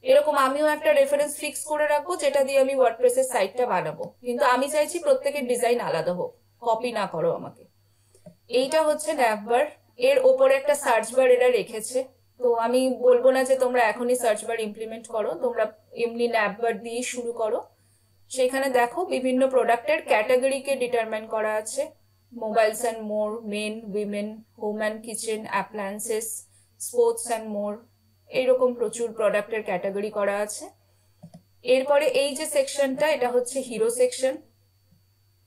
এরকম আমিও একটা রেফারেন্স ফিক্স করে রাখবো যেটা দিয়ে আমি ওয়ার্ডপ্রেসের সাইটটা বানাবো, কিন্তু আমি চাইছি প্রত্যেকের ডিজাইন আলাদা হোক, কপি না করো আমাকে। এইটা হচ্ছে ন্যাভবার। এর ওপরে একটা সার্চ বার এরা রেখেছে, তো আমি বলবো না যে তোমরা এখনই সার্চ বার ইমপ্লিমেন্ট করো, তোমরা এমনি ন্যাভবার দিয়ে শুরু করো। সেখানে দেখো বিভিন্ন প্রোডাক্টের ক্যাটাগরিকে ডিটারমাইন করা আছে, mobiles and more, men, women, home and kitchen, appliances, sports and more, এইরকম প্রচুর প্রোডাক্টের ক্যাটাগরি করা আছে। এরপরে এই যে সেকশনটা, এটা হচ্ছে হিরো সেকশন।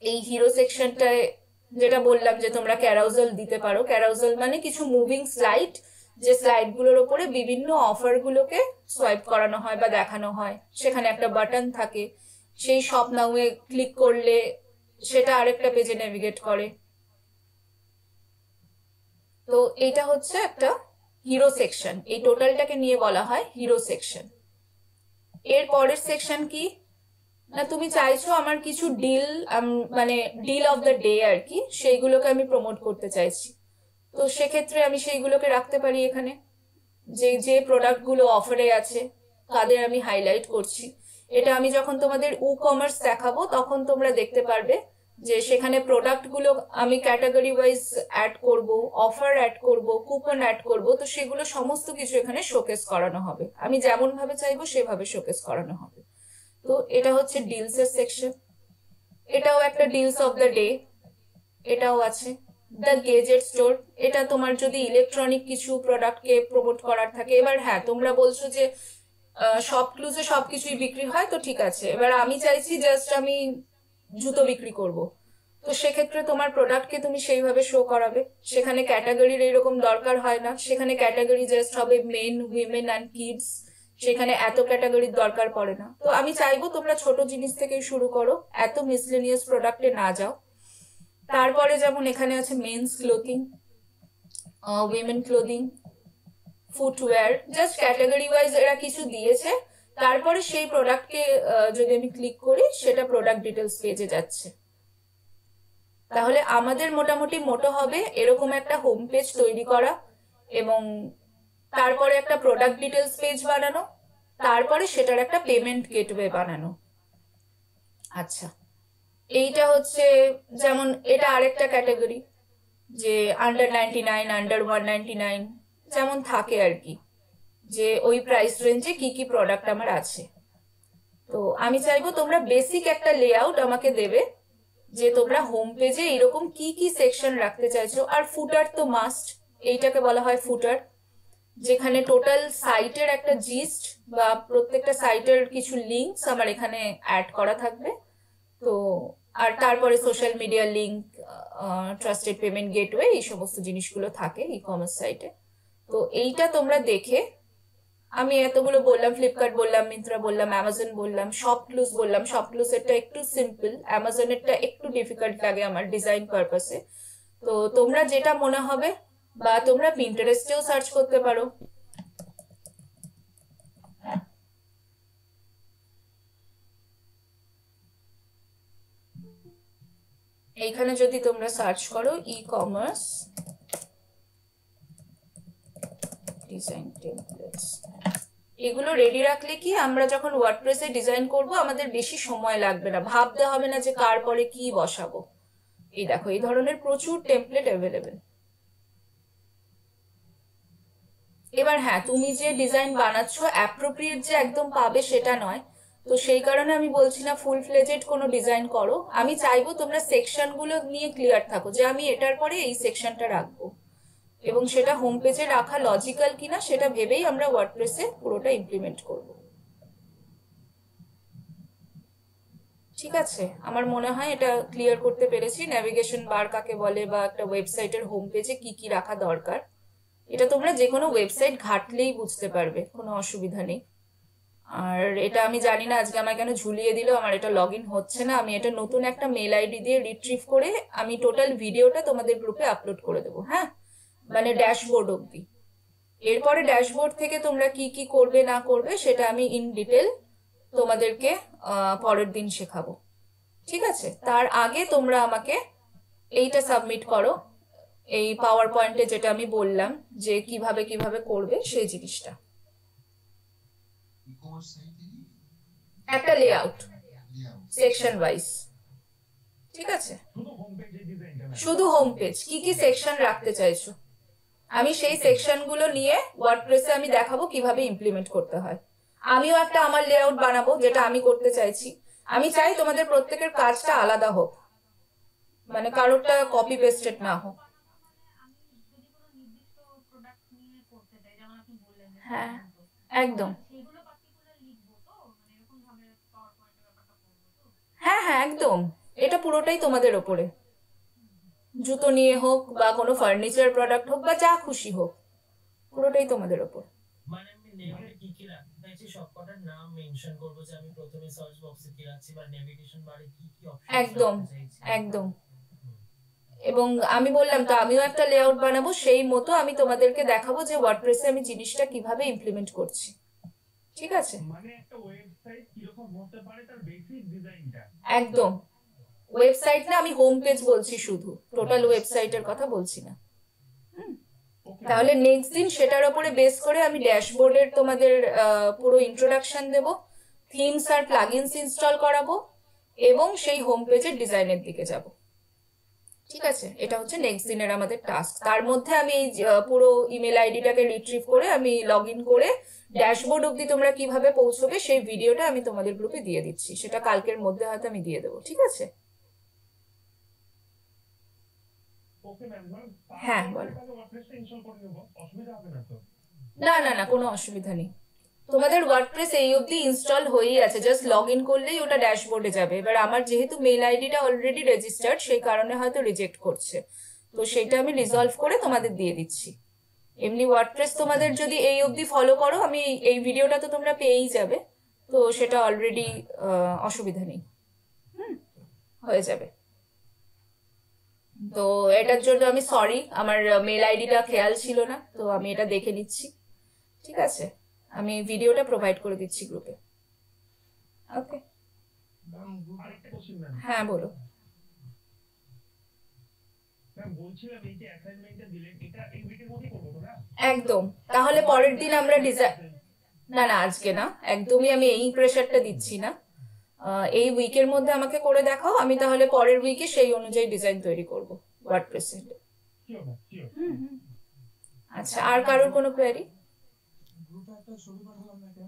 এই হিরো সেকশনটায় যেটা বললাম যে তোমরা ক্যারাউজেল দিতে পারো। ক্যারাউজেল মানে কিছু মুভিং স্লাইড, যে স্লাইডগুলোর ওপরে বিভিন্ন অফারগুলোকে সোয়াইপ করানো হয় বা দেখানো হয়। সেখানে একটা বাটন থাকে, সেই শপ নাউয়ে ক্লিক করলে সেটা আরেকটা পেজে নেভিগেট করে। তো এটা হচ্ছে একটা হিরো সেকশন, এই টোটালটাকে নিয়ে বলা হয় হিরো সেকশন। এর পরের সেকশন কি না, তুমি চাইছো আমার কিছু ডিল, মানে ডিল অফ দ্য ডে আর কি, সেইগুলোকে আমি প্রমোট করতে চাইছি। তো সেক্ষেত্রে আমি সেইগুলোকে রাখতে পারি এখানে, যে যে প্রোডাক্টগুলো অফারে আছে তাদের আমি হাইলাইট করছি। এটা আমি যখন তোমাদের ই কমার্স দেখাবো তখন তোমরা দেখতে পারবে যে সেখানে প্রোডাক্টগুলো আমি ক্যাটাগরি ওয়াইজ অ্যাড করব, অফার অ্যাড করব, কুপন অ্যাড করব। তো সেগুলো সমস্ত কিছু এখানে শোকেস করানো হবে, আমি যেমন ভাবে চাইবো সেভাবে শোকেস করানো হবে। তো এটা হচ্ছে ডিলস এর সেকশন। এটাও একটা ডিলস অফ দ্য ডে, এটাও আছে। দ্য গেজেট স্টোর, এটা তোমার যদি ইলেকট্রনিক কিছু প্রোডাক্টকে প্রমোট করার থাকে। এবার হ্যাঁ, তোমরা বলছো যে শপক্লুজে সবকিছুই বিক্রি হয়, তো ঠিক আছে। এবার আমি চাইছি জাস্ট আমি জুতো বিক্রি করব, তো সেক্ষেত্রে তোমার প্রোডাক্টকে তুমি সেইভাবে শো করাবে। সেখানে ক্যাটাগরির এরকম দরকার হয় না, সেখানে ক্যাটাগরি জাস্ট হবে মেন, উইমেন অ্যান্ড কিডস, সেখানে এত ক্যাটাগরির দরকার পড়ে না। তো আমি চাইবো তোমরা ছোট জিনিস থেকেই শুরু করো, এত মিসলেনিয়াস প্রোডাক্টে না যাও। তারপরে যেমন এখানে আছে men's clothing, women clothing, footwear, just category wise এরা কিছু দিয়েছে। তারপরে সেই প্রোডাক্টকে যদি আমি ক্লিক করি, সেটা প্রোডাক্ট ডিটেলস পেজে যাচ্ছে। তাহলে আমাদের মোটামুটি মোটো হবে এরকম একটা হোম পেজ তৈরি করা, এবং তারপরে একটা প্রোডাক্ট ডিটেলস পেজ বানানো, তারপরে সেটার একটা পেমেন্ট গেটওয়ে বানানো। আচ্ছা, এইটা হচ্ছে যেমন এটা আরেকটা ক্যাটাগরি, যে আন্ডার 99, আন্ডার 199 যেমন থাকে আর কি, যে ওই প্রাইস রেঞ্জে কি কি প্রোডাক্ট আমার আছে। তো আমি চাইবো তোমরা বেসিক একটা লেআউট আমাকে দেবে, যে তোমরা হোম পেজে এরকম কি কি সেকশন রাখতে চাইছো। আর ফুটার তো মাস্ট, এইটাকে বলা হয় ফুটার, যেখানে টোটাল সাইটের একটা জিস্ট বা প্রত্যেকটা সাইটের কিছু লিঙ্কস আমার এখানে অ্যাড করা থাকবে। তো আর তারপরে social media link, trusted payment gateway, এই সমস্ত জিনিসগুলো থাকে ই কমার্স সাইটে। তো এইটা তোমরা দেখে, আমি এতগুলো বললাম, ফ্লিপকার্ট বললাম, মিন্ত্রা বললাম, অ্যামাজন বললাম, শপক্লুজ বললাম। শপক্লুজেরটা একটু সিম্পল, অ্যামাজনেরটা একটু ডিফিকাল্ট লাগে আমার ডিজাইন পারপাসে। তো তোমরা যেটা মনে হবে, বা তোমরা পিন্টারেস্টেও সার্চ করতে পারো। এইখানে যদি তোমরা সার্চ করো ই কমার্স ডিজাইন টেমপ্লেটস, এগুলো রেডি রাখলে কি আমরা যখন ওয়ার্ডপ্রেসে ডিজাইন করব আমাদের বেশি সময় লাগবে না, ভাবতে হবে না যে কার পরে কি বসাবো। এই দেখো, এই ধরনের প্রচুর টেমপ্লেট অ্যাভেলেবেল। এবার হ্যাঁ, তুমি যে ডিজাইন বানাচ্ছ অ্যাপ্রোপ্রিয়েট যে একদম পাবে সেটা নয়, তো সেই কারণে আমি বলছি না ফুল ফ্লেজেড কোনো ডিজাইন করো। আমি চাইবো তোমরা সেকশনগুলো নিয়ে ক্লিয়ার থাকো, যে আমি এটার পরে এই সেকশনটা রাখবো, এবং সেটা হোম পেজে রাখা লজিক্যাল কিনা সেটা ভেবেই আমরা ওয়ার্ডপ্রেসে পুরোটা ইমপ্লিমেন্ট করব। ঠিক আছে, আমার মনে হয় এটা ক্লিয়ার করতে পেরেছি। ন্যাভিগেশন বার কাকে বলে, বা একটা ওয়েবসাইটের হোম পেজে কি কি রাখা দরকার, এটা তোমরা যে কোনো ওয়েবসাইট ঘাটলেই বুঝতে পারবে, কোনো অসুবিধা নেই। আর এটা আমি জানি না আজকে আমায় কেন ঝুলিয়ে দিল, আমার এটা লগ ইন হচ্ছে না। আমি এটা নতুন একটা মেল আইডি দিয়ে রিট্রিভ করে আমি টোটাল ভিডিওটা তোমাদের গ্রুপে আপলোড করে দেবো। হ্যাঁ, মানে ড্যাশবোর্ড অব্দি। এরপরে ড্যাশবোর্ড থেকে তোমরা কি কি করবে না করবে সেটা আমি ইন ডিটেল তোমাদেরকে পরের দিন শেখাবো। ঠিক আছে, তার আগে তোমরা আমাকে এইটা সাবমিট করো, এই পাওয়ার পয়েন্টে যেটা আমি বললাম যে কিভাবে কিভাবে করবে সেই জিনিসটা। একটা লেআউট সেকশন ওয়াইজ। ঠিক আছে, শুধু হোম পেজ কি কি সেকশন রাখতে চাইছো, আমি সেই সেকশনগুলো নিয়ে ওয়ার্ডপ্রেসে আমি দেখাবো কিভাবে ইমপ্লিমেন্ট করতে হয়। আমিও একটা আমার লেআউট বানাবো যেটা আমি করতে চাইছি। আমি চাই তোমাদের প্রত্যেকের কাজটা আলাদা হোক, মানে কারোরটা কপি পেস্টেড না হোক। হ্যাঁ একদম, হ্যাঁ হ্যাঁ একদম, এটা পুরোটাই তোমাদের ওপরে। জুতো নিয়ে হোক বা কোনো ফার্নিচার প্রোডাক্ট হোক বা যা খুশি হোক, পুরোটাই তোমাদের ওপর। মানে আমি নেমে কি কি রাখতে চাইছি সবকটার নাম মেনশন করব, যে আমি প্রথমে সার্চ বক্সে কি রাখছি বা নেভিগেশন বারে কি কি অপশন। একদম একদম। এবং আমি বললাম তো আমিও একটা লেআউট বানাবো, সেই মতো আমি তোমাদেরকে দেখাবো যে ওয়ার্ডপ্রেসে আমি জিনিসটা কিভাবে ইমপ্লিমেন্ট করছি। ঠিক আছে, মানে একটা ওয়েবসাইট কিরকম হতে পারে তার বেসিক ডিজাইনটা। একদম, ওয়েবসাইট না, আমি হোম পেজ বলছি, শুধু টোটাল ওয়েবসাইটের কথা বলছি না। তাহলে নেক্সট দিন সেটার উপরে বেস করে আমি ড্যাশবোর্ডের তোমাদের পুরো ইন্ট্রোডাকশন দেব, থিমস আর প্লাগইনস ইনস্টল করাবো, এবং সেই হোম পেজের ডিজাইনের দিকে যাব। ঠিক আছে, এটা হচ্ছে নেক্সট দিনের আমাদের টাস্ক। তার মধ্যে আমি এই পুরো ইমেল আইডিটাকে রিট্রিভ করে আমি লগ ইন করে ড্যাশবোর্ড অব্দি তোমরা কিভাবে পৌঁছবে সেই ভিডিওটা আমি তোমাদের গ্রুপে দিয়ে দিচ্ছি, সেটা কালকের মধ্যে হয়তো আমি দিয়ে দেবো। ঠিক আছে, ওকে ম্যাম, হ্যাঁ বলো। ওয়ার্ডপ্রেসটা ইনস্টল করে নেব, অসুবিধা হবে না তো? না না না, কোনো অসুবিধা নেই। তোমাদের ওয়ার্ডপ্রেস এই অবধি ইনস্টল হয়েই আছে, জাস্ট লগ ইন করলেই ওটা ড্যাশবোর্ডে যাবে। এবার আমার যেহেতু মেল আইডিটা অলরেডি রেজিস্টার্ড, সেই কারণে হয়তো রিজেক্ট করছে, তো সেটা আমি রিজলভ করে তোমাদের দিয়ে দিচ্ছি। এমনি ওয়ার্ডপ্রেস তোমাদের যদি এই অবধি ফলো করো, আমি এই ভিডিওটা তো তোমরা পেয়েই যাবে, তো সেটা অলরেডি অসুবিধা নেই, হয়ে যাবে। তো এটার জন্য আমি সরি, আমার মেল আইডিটা খেয়াল ছিল না, তো আমি এটা দেখে নিচ্ছি। ঠিক আছে, আমি ভিডিওটা প্রোভাইড করে দিচ্ছি গ্রুপে। ওকে, আরেকটা কোশ্চেন ম্যাম। হ্যাঁ বলো। ম্যাম বলছিলাম এই যে অ্যাসাইনমেন্টটা দিলেন, এটা এই উইকের মধ্যেই করব তো না? একদম, তাহলে পরের দিন আমরা ডিজাইন, না না আজকে না, একদমই আমি এই প্রেশারটা দিচ্ছি না। এই উইকের মধ্যে আমাকে করে দেখাও, আমি তাহলে পরের উইকে সেই অনুযায়ী ডিজাইন তৈরি করব ওয়ার্ডপ্রেসে। আচ্ছা, আর কারোর কোনো কোয়েরি? গ্রুপে একটা ছবি পাঠালাম নাকি?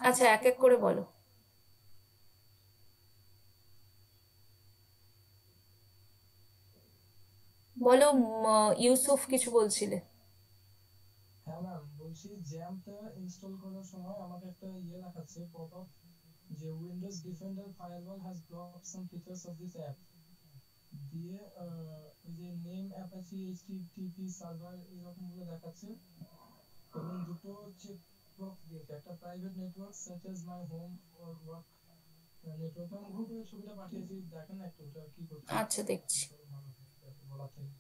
আচ্ছা, এক এক করে বলো। বলো, ইউসুফ কিছু বলছিলে? হ্যাঁ ম্যাম, বলছি জ্যামটা ইনস্টল করার সময় আমাকে একটা দেখাচ্ছে পপআপ, যে Windows defender firewall has blocked some features of this app, দিয়ে ওই যে নেম অ্যাপাচি এইচটিটিপি সার্ভার এরকম গুলো দেখাচ্ছে, এবং দুটো চেক বক্স দিয়েছে, একটা private network such as my home or work network. আমি গ্রুপে ছবিটা পাঠিয়েছি, দেখেন একটু ওটা কি করছে। আচ্ছা, দেখছি। বলা থেকে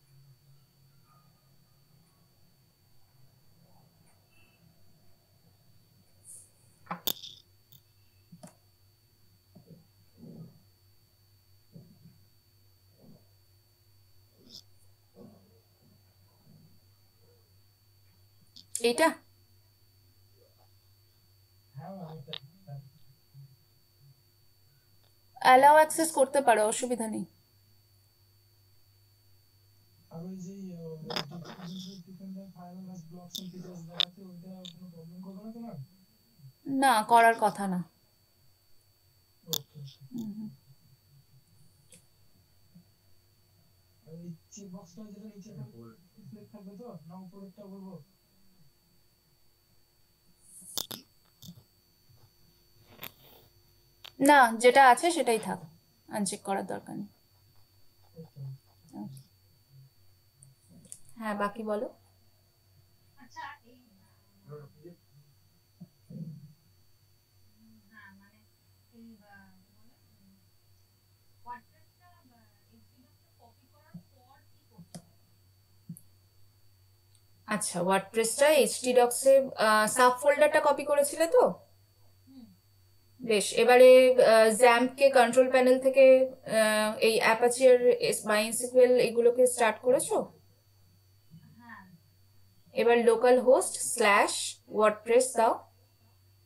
এইটা অ্যালাউ অ্যাক্সেস করতে পারো, অসুবিধা নেই। আর ওই যে defender firewall has blocked some features দেখাচ্ছে, ওইটা কোনো প্রবলেম করবে না তোমার? না, করার কথা না। ওকে, আর এই চেক বক্সটা যেটা নিচে সিলেক্ট থাকবে তো, না উপরেরটা বলবো? না, যেটা আছে সেটাই থাক, আনচেক করার দরকার নেই। হ্যাঁ, বাকি বলো। আচ্ছা, এই হ্যাঁ মানে এই ওয়ার্ডপ্রেসটা এইচটিএমএল কপি করার পর কি করতে হবে? আচ্ছা, ওয়ার্ডপ্রেসটা এইচটিডক্সে সাব ফোল্ডারটা কপি করেছিলে তো? বেশ, এবারে জ্যাম্পকে কন্ট্রোল প্যানেল থেকে এই অ্যাপাচি আর মাইএসকিউএল এগুলোকে স্টার্ট করেছো? এবার লোকাল হোস্ট /ওয়ার্ডপ্রেস দাও,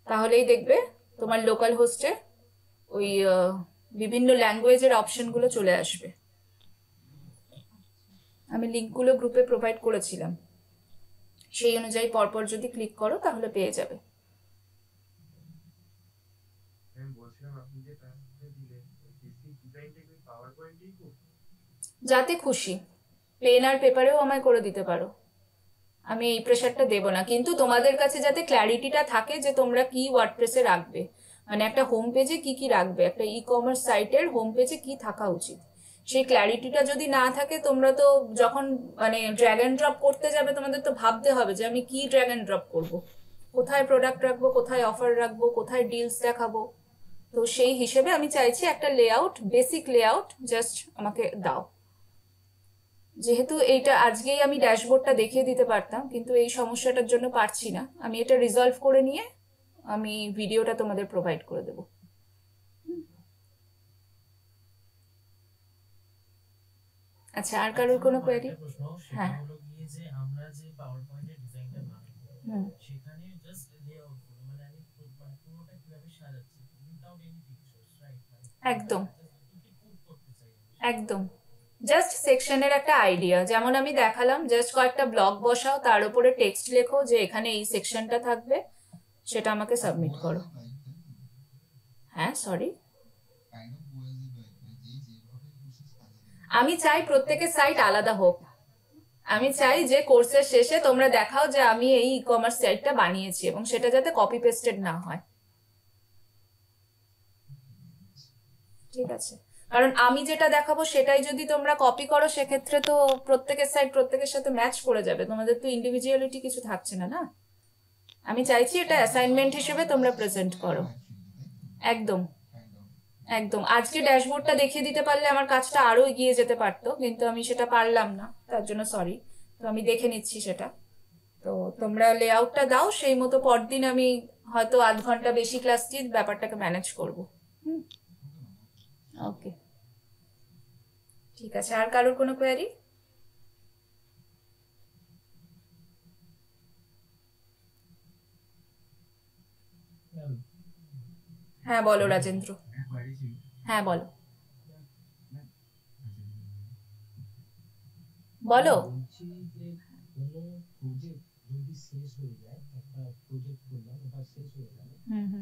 তাহলেই দেখবে তোমার লোকাল হোস্টে ওই বিভিন্ন ল্যাঙ্গুয়েজের অপশনগুলো চলে আসবে। আমি লিঙ্কগুলো গ্রুপে প্রোভাইড করেছিলাম, সেই অনুযায়ী পরপর যদি ক্লিক করো তাহলে পেয়ে যাবে। যাতে খুশি, পেন আর পেপারেও আমায় করে দিতে পারো, আমি এই প্রেশারটা দেব না, কিন্তু তোমাদের কাছে যাতে ক্ল্যারিটিটা থাকে যে তোমরা কি ওয়ার্ডপ্রেসে রাখবে, মানে একটা হোম পেজে কি কি রাখবে, একটা ই কমার্স সাইটের হোম পেজে কি থাকা উচিত, সেই ক্ল্যারিটিটা যদি না থাকে, তোমরা তো যখন মানে ড্র্যাগ অ্যান্ড ড্রপ করতে যাবে, তোমাদের তো ভাবতে হবে যে আমি কি ড্র্যাগ অ্যান্ড ড্রপ করবো, কোথায় প্রোডাক্ট রাখবো, কোথায় অফার রাখবো, কোথায় ডিলস দেখাবো। তো সেই হিসেবে আমি চাইছি একটা লেআউট, বেসিক লেআউট জাস্ট আমাকে দাও। যেহেতু এইটা আজকেই আমি ড্যাশবোর্ডটা দেখিয়ে দিতে পারতাম, কিন্তু এই সমস্যাটার জন্য পারছি না, আমি এটা রিজলভ করে নিয়ে আমি ভিডিওটা তোমাদের প্রোভাইড করে দেব। আচ্ছা, আর কারোর কোনো কোয়েরি? হ্যাঁ, যে আমরা যে পাওয়ার পয়েন্টের ডিজাইনটা বানাবো সেখানে জাস্ট লেআউট গুলো, মানে আমি মানে পুরোটা কিভাবে সাজাচ্ছি উইদাউট এনি পিকচারস, রাইট? একদম একদম, জাস্ট সেকশনের একটা আইডিয়া, যেমন আমি দেখালাম, জাস্ট কয়েকটা ব্লক বসাও, তার উপরে টেক্সট লেখো যে এখানে এই সেকশনটা থাকবে, সেটা আমাকে সাবমিট করো। হ্যাঁ, সরি, আমি চাই প্রত্যেকের সাইট আলাদা হোক। আমি চাই যে কোর্সের শেষে তোমরা দেখাও যে আমি এই ই কমার্স সাইটটা বানিয়েছি, এবং সেটা যাতে কপি পেস্টেড না হয়। ঠিক আছে, কারণ আমি যেটা দেখাবো সেটাই যদি তোমরা কপি করো সেক্ষেত্রে তো প্রত্যেকের সাইট প্রত্যেকের সাথে ম্যাচ করে যাবে, তোমাদের তো ইন্ডিভিজুয়ালিটি কিছু থাকছে না। না, আমি চাইছি এটা অ্যাসাইনমেন্ট হিসেবে তোমরা প্রেজেন্ট করো। একদম একদম। আজকে ড্যাশবোর্ডটা দেখিয়ে দিতে পারলে আমার কাজটা আরো এগিয়ে যেতে পারতো, কিন্তু আমি সেটা পারলাম না, তার জন্য সরি। তো আমি দেখে নিচ্ছি সেটা। তো তোমরা লেআউটটা দাও, সেই মতো পরদিন আমি হয়তো আধ ঘন্টা বেশি ক্লাস দিয়ে ব্যাপারটাকে ম্যানেজ করবো। ওকে, ঠিক আছে। আর কারোর কোনো কোয়ারি? হ্যাঁ বলো রাজেন্দ্র। হ্যাঁ বলো বলো। বলছি যে কোনো প্রজেক্ট যদি শেষ হয়ে যায়, একটা প্রজেক্ট করলাম, ওটা শেষ হয়ে গেল,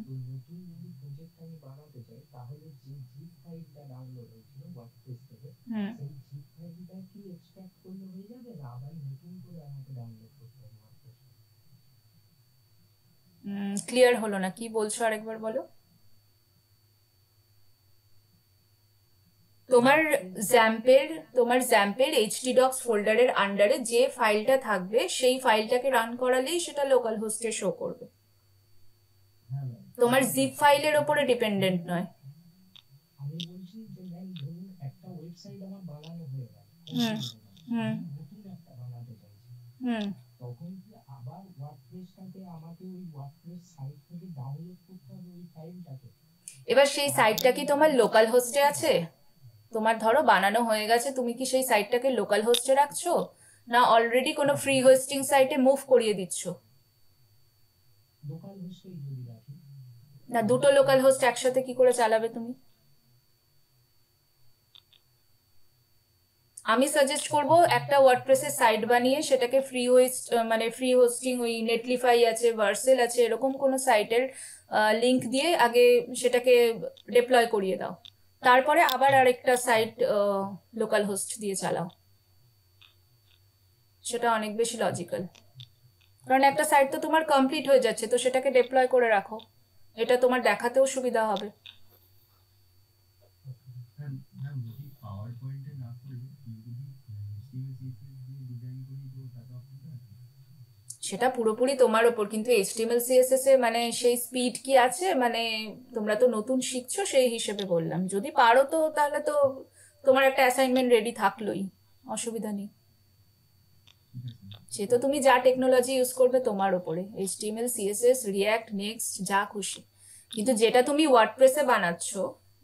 তো নতুন যদি প্রজেক্ট আমি বানাতে চাই তাহলে যে জিপ ফাইলটা ডাউনলোড হয়েছিল ওয়ার্ডপ্রেস থেকে, সেই জিপ ফাইলটা কি এক্সট্রাক্ট করলে হয়ে যাবে, না আবার নতুন করে আমাকে ডাউনলোড করতে হবে ওয়ার্ডপ্রেস? ক্লিয়ার হলো না, কি বলছো আরেকবার বলো। তোমার জ্যাম্পের htdocs ফোল্ডারের আন্ডারে যে ফাইলটা থাকবে সেই ফাইলটাকে রান করালেই সেটা লোকাল হোস্টে শো করবে, তোমার জিপ ফাইলের উপরে ডিপেন্ডেন্ট নয়। আমি বলছি যে ম্যাম ধরুন একটা ওয়েবসাইট আমার বানানো হয়ে গেল, নতুন একটা বানাতে চাইছি, তখন কি আবার ওয়ার্ডপ্রেসটাকে আমাকে ওই ওয়ার্ডপ্রেস সাইট থেকে ডাউনলোড করতে হবে ওই ফাইলটাকে? এবার সেই সাইটটা কি তোমার লোকাল হোস্টে আছে? তোমার ধরো বানানো হয়ে গেছে, তুমি কি সেই সাইটটাকে লোকাল হোস্টে রাখছো, না অলরেডি কোনো ফ্রি হোস্টিং সাইটে মুভ করিয়ে দিচ্ছ? লোকাল হোস্টেই যদি রাখি। না, দুটো লোকাল হোস্ট একসাথে কি করে চালাবে তুমি? আমি সাজেস্ট করব একটা ওয়ার্ডপ্রেসের সাইট বানিয়ে সেটাকে ফ্রি হোস্টিং, ওই নেটলিফাই আছে, ভার্সেল আছে, এরকম কোনো সাইটের লিংক দিয়ে আগে সেটাকে ডিপ্লয় করিয়ে দাও, তারপরে আবার আরেকটা সাইট লোকাল হোস্ট দিয়ে চালাও। সেটা অনেক বেশি লজিক্যাল, কারণ একটা সাইট তো তোমার কমপ্লিট হয়ে যাচ্ছে, তো সেটাকে ডিপ্লয় করে রাখো, এটা তোমার দেখাতেও সুবিধা হবে। সেটা পুরোপুরি তোমার ওপর, কিন্তু HTML CSS এ মানে সেই স্পিড কি আছে, মানে তোমরা তো নতুন শিখছো সেই হিসেবে বললাম, যদি পারো তো তাহলে তো তোমার একটা অ্যাসাইনমেন্ট রেডি থাকলোই, অসুবিধা নেই। সে তো তুমি যা টেকনোলজি ইউজ করবে তোমার ওপরে, HTML CSS React Next যা খুশি, কিন্তু যেটা তুমি ওয়ার্ডপ্রেসে বানাচ্ছ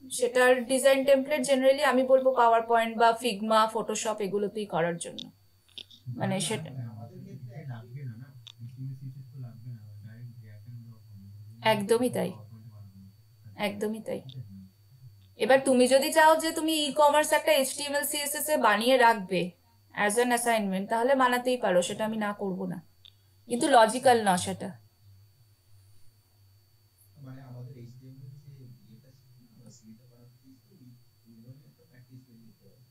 সেটার ডিজাইন টেমপ্লেট জেনারেলি আমি বলবো পাওয়ার পয়েন্ট বা ফিগমা, ফটোশপ এগুলোতেই করার জন্য, মানে সেটা একদমই তাই, একদমই তাই। এবার তুমি যদি চাও যে তুমি ই কমার্স একটা HTML CSS এ বানিয়ে রাখবে অ্যাজ অ্যান অ্যাসাইনমেন্ট, তাহলে বানাতেই পারো, সেটা আমি না করব না, কিন্তু লজিক্যাল না সেটা। মানে আমাদের HTML যে এটা আমরা সিটা বানাতে দিয়েছি ওই ধরনের একটা প্র্যাকটিস তৈরি করতে হবে।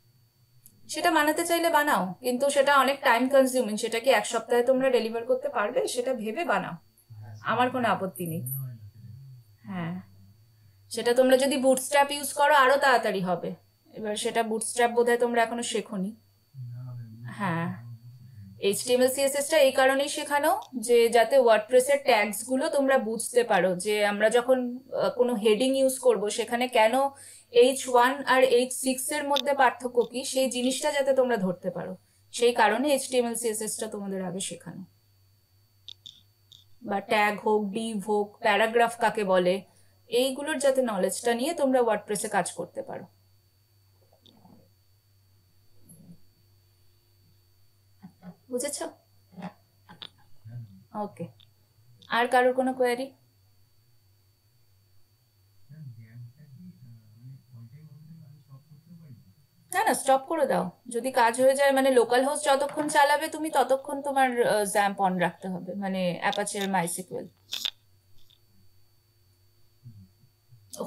সেটা বানাতে চাইলে বানাও, কিন্তু সেটা অনেক টাইম কনজিউমিং, সেটা কি এক সপ্তাহে তোমরা ডেলিভার করতে পারবে সেটা ভেবে বানাও, আমার কোনো আপত্তি নেই। হ্যাঁ, সেটা তোমরা যদি বুটস্ট্র্যাপ ইউজ করো আরো তাড়াতাড়ি হবে, এবার সেটা বুটস্ট্র্যাপ বোধহয় তোমরা এখনো শেখোনি। হ্যাঁ, HTML CSS টা এই কারণেই শেখানো যে যাতে ওয়ার্ডপ্রেসের ট্যাগস গুলো তোমরা বুঝতে পারো, যে আমরা যখন কোনো হেডিং ইউজ করব সেখানে কেন H1 আর H6 এর মধ্যে পার্থক্য কি, সেই জিনিসটা যাতে তোমরা ধরতে পারো, সেই কারণে HTML CSS টা তোমাদের আগে শেখানো। বা ট্যাগ হোক, ডিভ হোক, প্যারাগ্রাফ কাকে বলে, এইগুলোর যাতে নলেজটা নিয়ে তোমরা ওয়ার্ডপ্রেসে কাজ করতে পারো। বুঝেছো? ওকে, আর কারোর কোনো কোয়ারি? না না, স্টপ করে দাও, যদি কাজ হয়ে যায়, মানে লোকাল হোস্ট যতক্ষণ চালাবে তুমি ততক্ষণ তোমার জ্যাম্প অন রাখতে হবে, মানে অ্যাপাচের MySQL।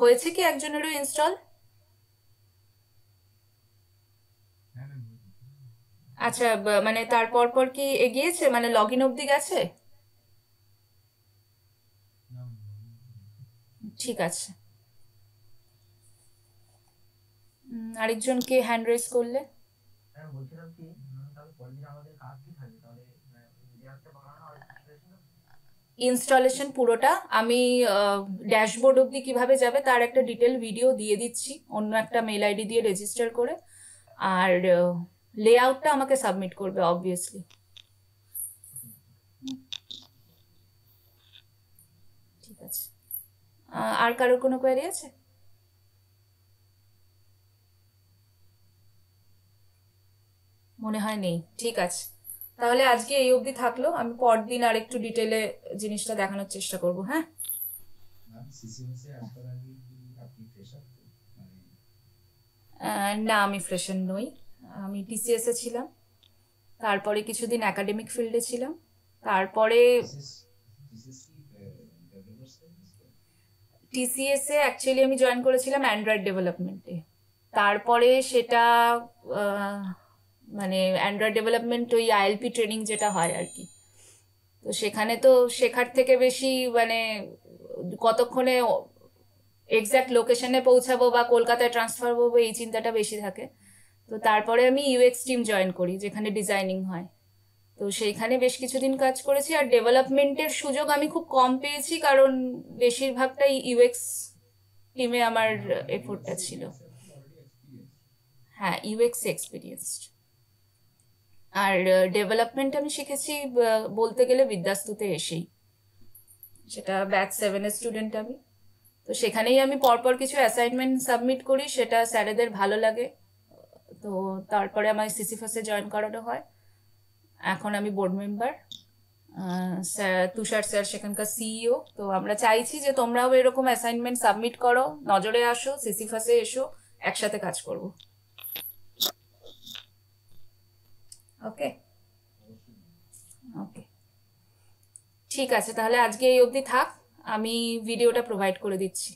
হয়েছে কি একজনেরও ইনস্টল? আচ্ছা, মানে তারপর পর কি এগিয়েছে, মানে লগ ইন অবধি গেছে? ঠিক আছে। আরেকজনকে হ্যান্ড রেজ করলে। ম্যাম বলছিলাম কি তাহলে পরের দিন আমাদের কাজ কি থাকবে তাহলে রিয়াক্টটা বানানো আর ইনস্টলেশন পুরোটা আমি ড্যাশবোর্ড অবধি কিভাবে যাবে তার একটা ডিটেল ভিডিও দিয়ে দিচ্ছি অন্য একটা মেল আইডি দিয়ে রেজিস্টার করে, আর লেআউটটা আমাকে সাবমিট করবে অবভিয়াসলি। ঠিক আছে, আর কারোর কোনো কোয়েরি আছে? মনে হয় নেই। ঠিক আছে, তাহলে আজকে এই অবধি থাকলো, আমি পরদিন আর একটু ডিটেলে জিনিসটা দেখানোর চেষ্টা করব। হ্যাঁ ম্যাম সিসিএমএস এ আসার আগে কি আপনি ফ্রেশার তো মানে না, আমি ফ্রেশার নই, আমি টিসিএস এ ছিলাম, তারপরে কিছুদিন একাডেমিক ফিল্ডে ছিলাম, তারপরে টিসিএস এ অ্যাকচুয়ালি আমি জয়েন করেছিলাম অ্যান্ড্রয়েড ডেভেলপমেন্টে। তারপরে সেটা মানে অ্যান্ড্রয়েড ডেভেলপমেন্ট ওই আইএলপি ট্রেনিং যেটা হয় আর কি, তো সেখানে তো শেখার থেকে বেশি মানে কতক্ষণে এক্স্যাক্ট লোকেশনে পৌঁছাবো বা কলকাতায় ট্রান্সফার হবো এই চিন্তাটা বেশি থাকে। তো তারপরে আমি ইউএক্স টিম জয়েন করি যেখানে ডিজাইনিং হয়, তো সেইখানে বেশ কিছুদিন কাজ করেছি। আর ডেভেলপমেন্টের সুযোগ আমি খুব কম পেয়েছি কারণ বেশিরভাগটাই ইউএক্স টিমে আমার এফোর্টটা ছিল। হ্যাঁ, ইউএক্স এক্সপিরিয়েন্সড। আর ডেভেলপমেন্ট আমি শিখেছি বলতে গেলে বিদ্যাস্তুতে এসেই, সেটা ব্যাচ 7-এর স্টুডেন্ট আমি। তো সেখানেই আমি পরপর কিছু অ্যাসাইনমেন্ট সাবমিট করি, সেটা স্যারেদের ভালো লাগে, তো তারপরে আমার সিসিফাসে জয়েন করানো হয়। এখন আমি বোর্ড মেম্বার, তুষার স্যার সেখানকার সিইও। তো আমরা চাইছি যে তোমরাও এরকম অ্যাসাইনমেন্ট সাবমিট করো, নজরে আসো, সিসিফাসে এসো, একসাথে কাজ করব। ওকে ওকে, ঠিক আছে, তাহলে আজকে এই অবধি থাক, আমি ভিডিওটা প্রোভাইড করে দিচ্ছি।